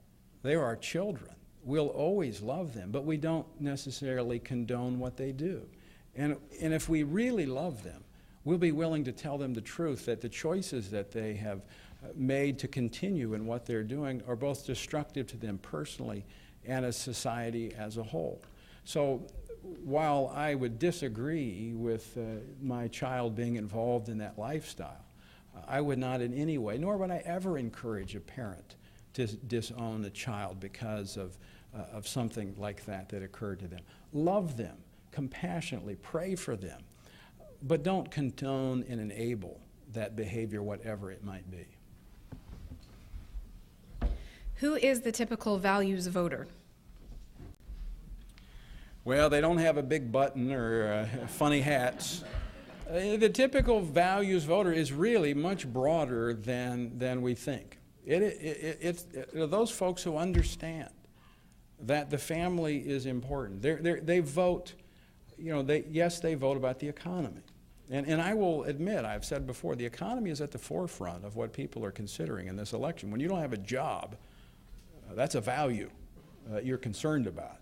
They are our children. We'll always love them, but we don't necessarily condone what they do. And if we really love them, we'll be willing to tell them the truth, that the choices that they have made to continue in what they're doing are both destructive to them personally and as society as a whole. So while I would disagree with my child being involved in that lifestyle, I would not in any way, nor would I ever encourage a parent to disown a child because of something like that occurred to them. Love them compassionately, pray for them, but don't condone and enable that behavior, whatever it might be. Who is the typical values voter? Well, they don't have a big button or funny hats. The typical values voter is really much broader than we think. It's those folks who understand that the family is important. They vote, yes, they vote about the economy. And I will admit, I've said before, the economy is at the forefront of what people are considering in this election. When you don't have a job, that's a value you're concerned about.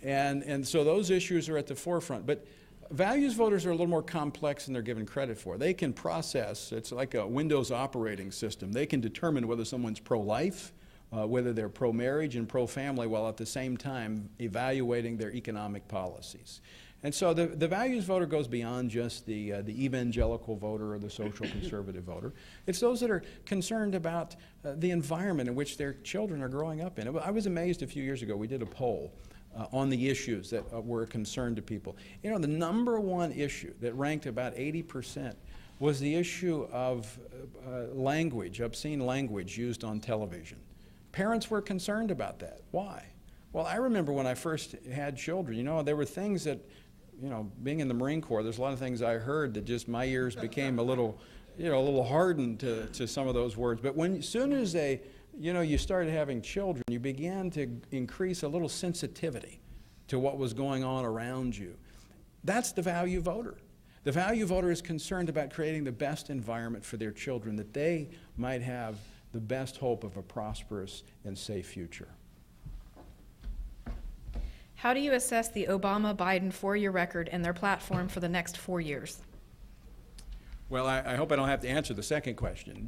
And so those issues are at the forefront. But values voters are a little more complex than they're given credit for. They can process, it's like a Windows operating system. They can determine whether someone's pro-life, whether they're pro-marriage and pro-family, while at the same time evaluating their economic policies. And so the values voter goes beyond just the evangelical voter or the social conservative voter. It's those that are concerned about the environment in which their children are growing up in. I was amazed a few years ago, we did a poll on the issues that were a concern to people. The number one issue that ranked about 80% was the issue of language, obscene language used on television. Parents were concerned about that. Why? Well, I remember when I first had children, you know, there were things that, you know, being in the Marine Corps, there's a lot of things I heard that just my ears became a little, you know, a little hardened to some of those words. But as soon as they, you know, you started having children, you began to increase a little sensitivity to what was going on around you. That's the value voter. The value voter is concerned about creating the best environment for their children, that they might have the best hope of a prosperous and safe future. How do you assess the Obama-Biden four-year record and their platform for the next 4 years? Well, I hope I don't have to answer the second question.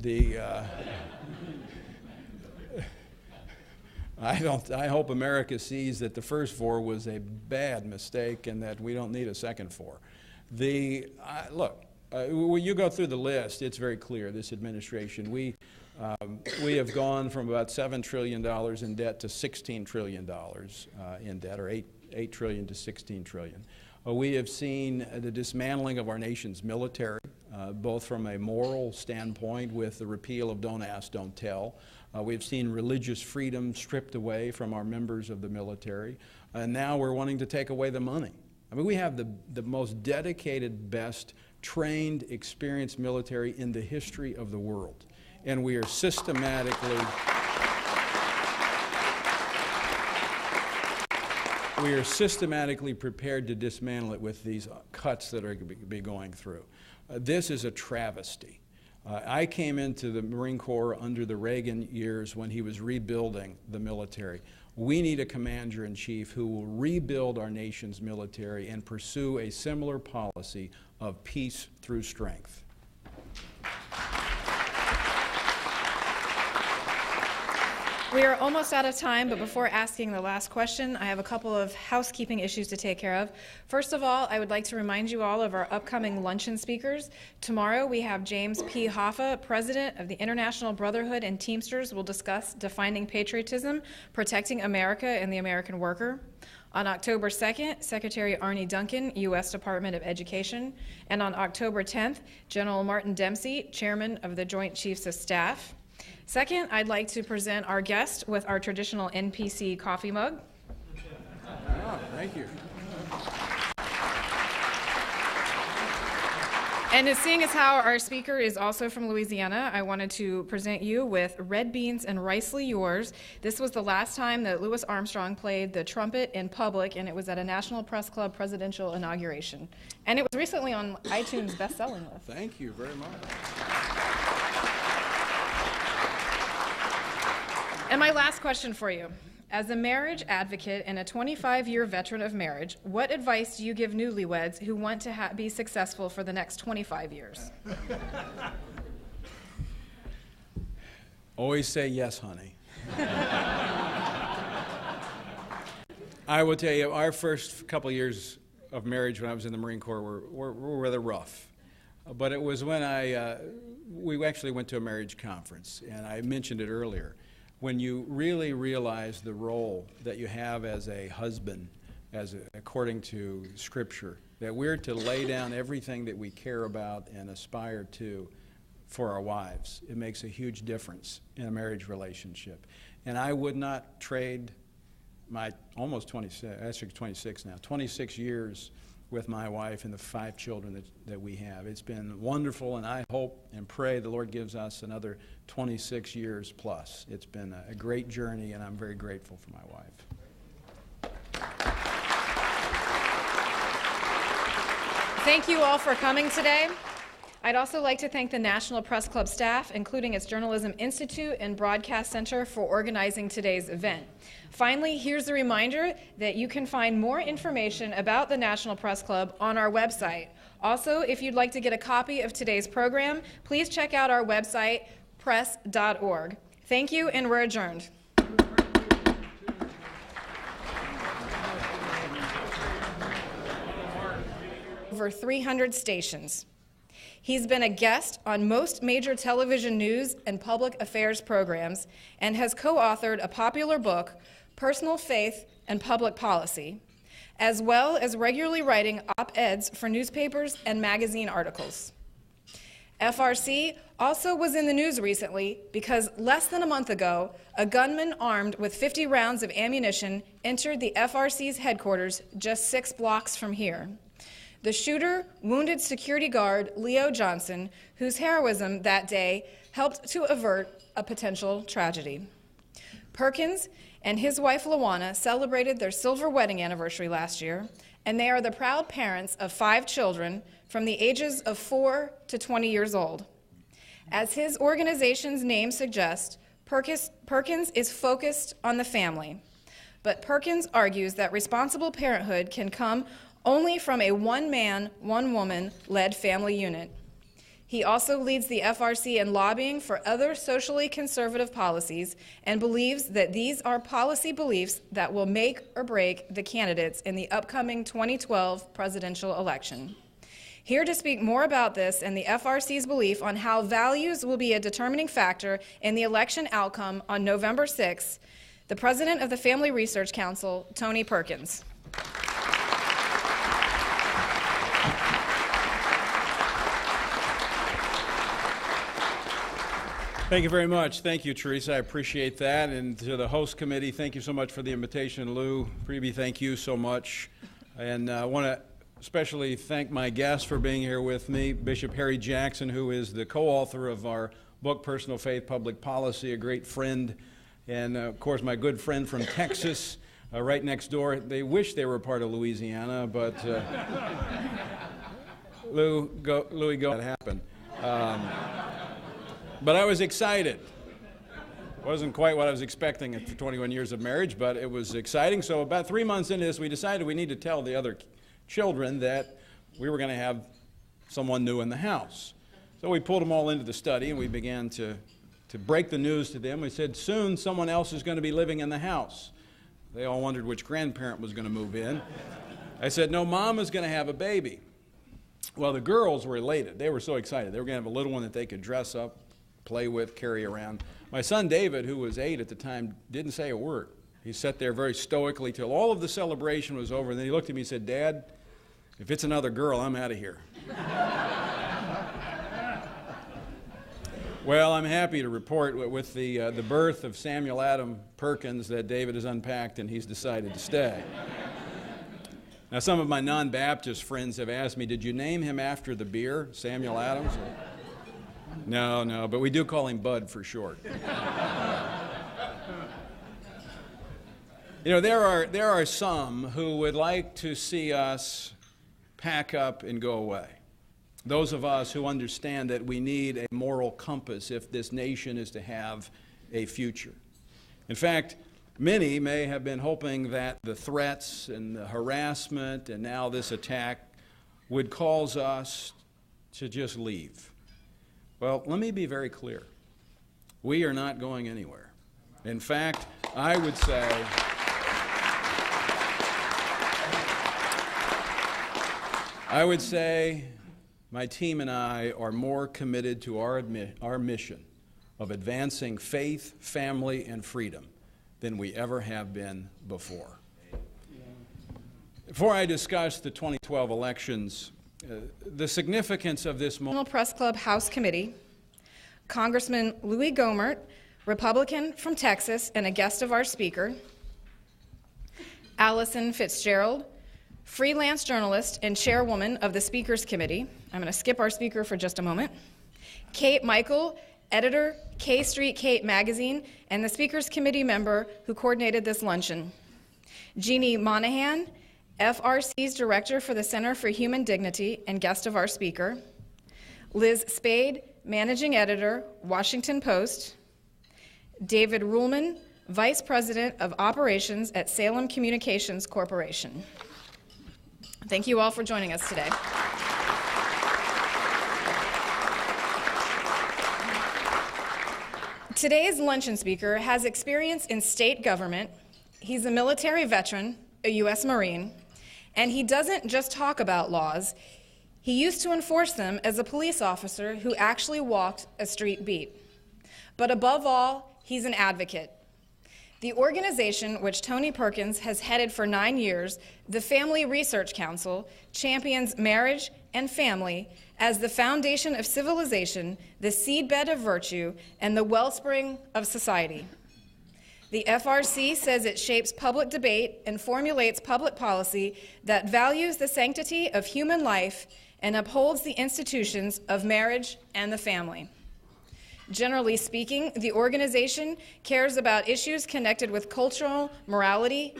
I hope America sees that the first four was a bad mistake and that we don't need a second four. Look, when you go through the list, it's very clear, this administration, we have gone from about $7 trillion in debt to $16 trillion in debt, or $8 trillion to $16 trillion. We have seen the dismantling of our nation's military, both from a moral standpoint with the repeal of Don't Ask, Don't Tell. We've seen religious freedom stripped away from our members of the military, and now we're wanting to take away the money. I mean, we have the most dedicated, best, trained, experienced military in the history of the world, and we are systematically prepared to dismantle it with these cuts that are going to be going through. This is a travesty. I came into the Marine Corps under the Reagan years when he was rebuilding the military. We need a commander-in-chief who will rebuild our nation's military and pursue a similar policy of peace through strength. We are almost out of time, but before asking the last question, I have a couple of housekeeping issues to take care of. First of all, I would like to remind you all of our upcoming luncheon speakers. Tomorrow we have James P. Hoffa, President of the International Brotherhood and Teamsters, will discuss defining patriotism, protecting America and the American worker. On October 2nd, Secretary Arne Duncan, U.S. Department of Education. And on October 10th, General Martin Dempsey, Chairman of the Joint Chiefs of Staff. Second, I'd like to present our guest with our traditional NPC coffee mug. Oh, thank you. And seeing as how our speaker is also from Louisiana, I wanted to present you with Red Beans and Ricely Yours. This was the last time that Louis Armstrong played the trumpet in public, and it was at a National Press Club presidential inauguration. And it was recently on iTunes best-selling list. Thank you very much. And my last question for you. As a marriage advocate and a 25-year veteran of marriage, what advice do you give newlyweds who want to be successful for the next 25 years? Always say yes, honey. I will tell you, our first couple years of marriage when I was in the Marine Corps were rather rough. But it was when we actually went to a marriage conference, and I mentioned it earlier. When you really realize the role that you have as a husband, according to Scripture, that we're to lay down everything that we care about and aspire to for our wives, it makes a huge difference in a marriage relationship. And I would not trade my almost 26 years with my wife and the 5 children that we have. It's been wonderful, and I hope and pray the Lord gives us another 26 years plus. It's been a great journey, and I'm very grateful for my wife. Thank you all for coming today. I'd also like to thank the National Press Club staff, including its Journalism Institute and Broadcast Center, for organizing today's event. Finally, here's a reminder that you can find more information about the National Press Club on our website. Also, if you'd like to get a copy of today's program, please check out our website, press.org. Thank you, and we're adjourned. Over 300 stations. He's been a guest on most major television news and public affairs programs and has co-authored a popular book, Personal Faith and Public Policy, as well as regularly writing op-eds for newspapers and magazine articles. FRC also was in the news recently because less than a month ago, a gunman armed with 50 rounds of ammunition entered the FRC's headquarters just 6 blocks from here. The shooter wounded security guard Leo Johnson, whose heroism that day helped to avert a potential tragedy. Perkins and his wife Lawana celebrated their silver wedding anniversary last year, and they are the proud parents of 5 children from the ages of 4 to 20 years old. As his organization's name suggests, Perkins is focused on the family. But Perkins argues that responsible parenthood can come only from a one-man, one-woman-led family unit. He also leads the FRC in lobbying for other socially conservative policies and believes that these are policy beliefs that will make or break the candidates in the upcoming 2012 presidential election. Here to speak more about this and the FRC's belief on how values will be a determining factor in the election outcome on November 6th, the president of the Family Research Council, Tony Perkins. Thank you very much. Thank you, Teresa. I appreciate that. And to the host committee, thank you so much for the invitation. Lou, Preby, thank you so much. And I want to especially thank my guests for being here with me, Bishop Harry Jackson, who is the co-author of our book, Personal Faith, Public Policy, a great friend, and of course my good friend from Texas, right next door. They wish they were part of Louisiana, but Louis, go. That happened. But I was excited. Wasn't quite what I was expecting after 21 years of marriage, but it was exciting. So about 3 months into this, we decided we need to tell the other children that we were going to have someone new in the house. So we pulled them all into the study and we began to break the news to them. We said, soon someone else is going to be living in the house. They all wondered which grandparent was going to move in. I said, no, Mom is going to have a baby. Well, the girls were elated. They were so excited. They were going to have a little one that they could dress up, play with, carry around. My son David, who was 8 at the time, didn't say a word. He sat there very stoically till all of the celebration was over, and then he looked at me and said, Dad, if it's another girl, I'm out of here. Well, I'm happy to report with the birth of Samuel Adam Perkins that David has unpacked and he's decided to stay. Now, some of my non-Baptist friends have asked me, did you name him after the beer, Samuel Adams? No, but we do call him Bud for short. You know, there are some who would like to see us pack up and go away. Those of us who understand that we need a moral compass if this nation is to have a future. In fact, many may have been hoping that the threats and the harassment and now this attack would cause us to just leave. Well, let me be very clear. We are not going anywhere. In fact, I would say my team and I are more committed to our mission of advancing faith, family, and freedom than we ever have been before. Before I discuss the 2012 elections, the significance of this moment. Press Club House Committee, Congressman Louis Gohmert, Republican from Texas and a guest of our speaker, Allison Fitzgerald, freelance journalist and chairwoman of the Speakers Committee. I'm going to skip our speaker for just a moment. Kate Michael, editor, K Street Kate magazine, and the Speakers Committee member who coordinated this luncheon. Jeannie Monahan, FRC's director for the Center for Human Dignity and guest of our speaker. Liz Spade, managing editor, Washington Post. David Ruhlman, vice president of operations at Salem Communications Corporation. Thank you all for joining us today. Today's luncheon speaker has experience in state government. He's a military veteran, a U.S. Marine, and he doesn't just talk about laws. He used to enforce them as a police officer who actually walked a street beat. But above all, he's an advocate. The organization, which Tony Perkins has headed for 9 years, the Family Research Council, champions marriage and family as the foundation of civilization, the seedbed of virtue, and the wellspring of society. The FRC says it shapes public debate and formulates public policy that values the sanctity of human life and upholds the institutions of marriage and the family. Generally speaking, the organization cares about issues connected with cultural morality,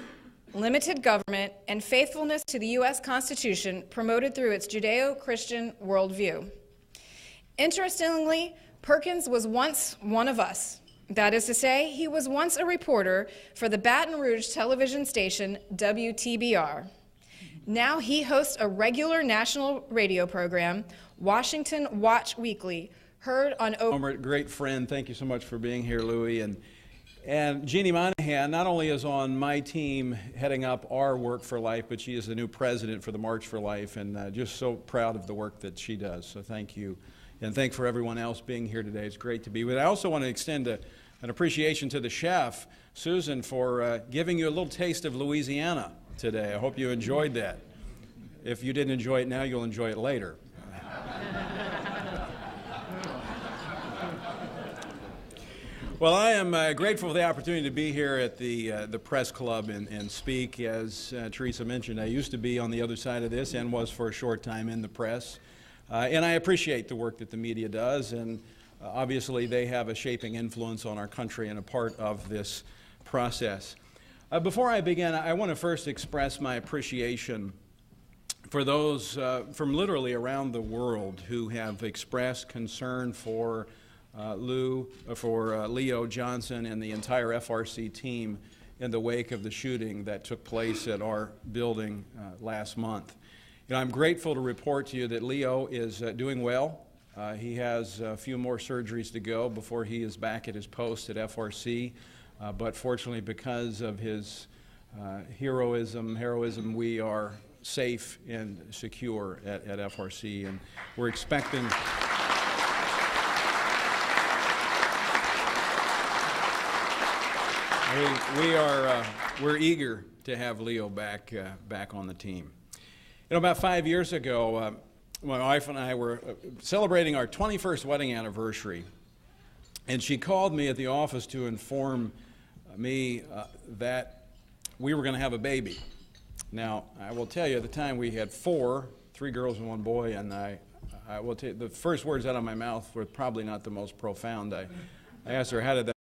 limited government, and faithfulness to the U.S. Constitution promoted through its Judeo-Christian worldview. Interestingly, Perkins was once one of us. That is to say, he was once a reporter for the Baton Rouge television station WTBR. Now he hosts a regular national radio program, Washington Watch Weekly, heard on Great friend, thank you so much for being here, Louie. And Jeannie Monahan not only is on my team heading up our Work for Life, but she is the new president for the March for Life, and just so proud of the work that she does. So thank you. And thanks for everyone else being here today. It's great to be with. I also want to extend an appreciation to the chef, Susan, for giving you a little taste of Louisiana today. I hope you enjoyed that. If you didn't enjoy it now, you'll enjoy it later. Well, I am grateful for the opportunity to be here at the Press Club and speak. As Teresa mentioned, I used to be on the other side of this and was for a short time in the press. And I appreciate the work that the media does, and obviously they have a shaping influence on our country and a part of this process. Before I begin, I want to first express my appreciation for those from literally around the world who have expressed concern for Leo Johnson and the entire FRC team in the wake of the shooting that took place at our building last month. I'm grateful to report to you that Leo is doing well. He has a few more surgeries to go before he is back at his post at FRC. But fortunately, because of his heroism, we are safe and secure at FRC, and we're expecting. We're eager to have Leo back on the team. About 5 years ago, my wife and I were celebrating our 21st wedding anniversary, and she called me at the office to inform me that we were going to have a baby. Now, I will tell you, at the time we had 3 girls and 1 boy, and I will tell you, the first words out of my mouth were probably not the most profound. I asked her, how did that?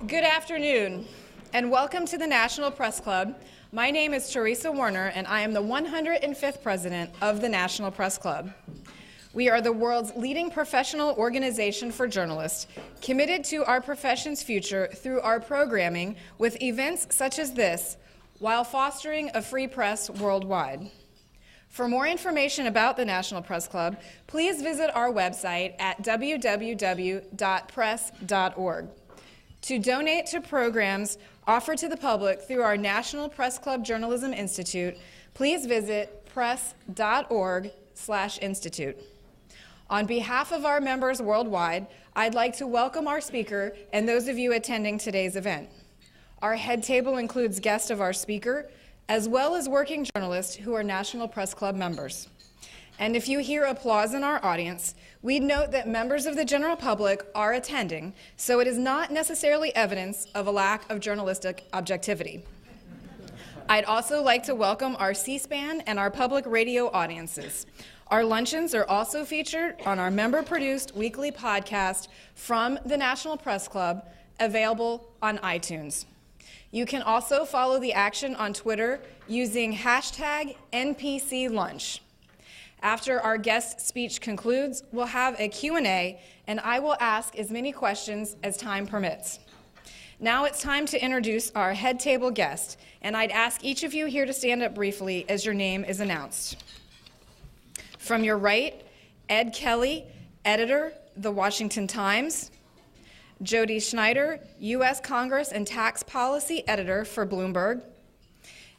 Good afternoon, and welcome to the National Press Club. My name is Teresa Warner, and I am the 105th president of the National Press Club. We are the world's leading professional organization for journalists, committed to our profession's future through our programming with events such as this, while fostering a free press worldwide. For more information about the National Press Club, please visit our website at www.press.org. To donate to programs offered to the public through our National Press Club Journalism Institute, please visit press.org/institute. On behalf of our members worldwide, I'd like to welcome our speaker and those of you attending today's event. Our head table includes guests of our speaker, as well as working journalists who are National Press Club members. And if you hear applause in our audience, we'd note that members of the general public are attending, so it is not necessarily evidence of a lack of journalistic objectivity. I'd also like to welcome our C-SPAN and our public radio audiences. Our luncheons are also featured on our member-produced weekly podcast from the National Press Club, available on iTunes. You can also follow the action on Twitter using #NPCLunch. After our guest speech concludes, we'll have a Q&A, and I will ask as many questions as time permits. Now it's time to introduce our head table guest, and I'd ask each of you here to stand up briefly as your name is announced. From your right, Ed Kelly, editor, The Washington Times. Jody Schneider, U.S. Congress and Tax Policy editor for Bloomberg.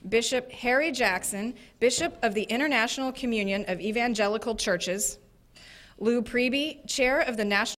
Bishop Harry Jackson, Bishop of the International Communion of Evangelical Churches. Lou Priebe, Chair of the National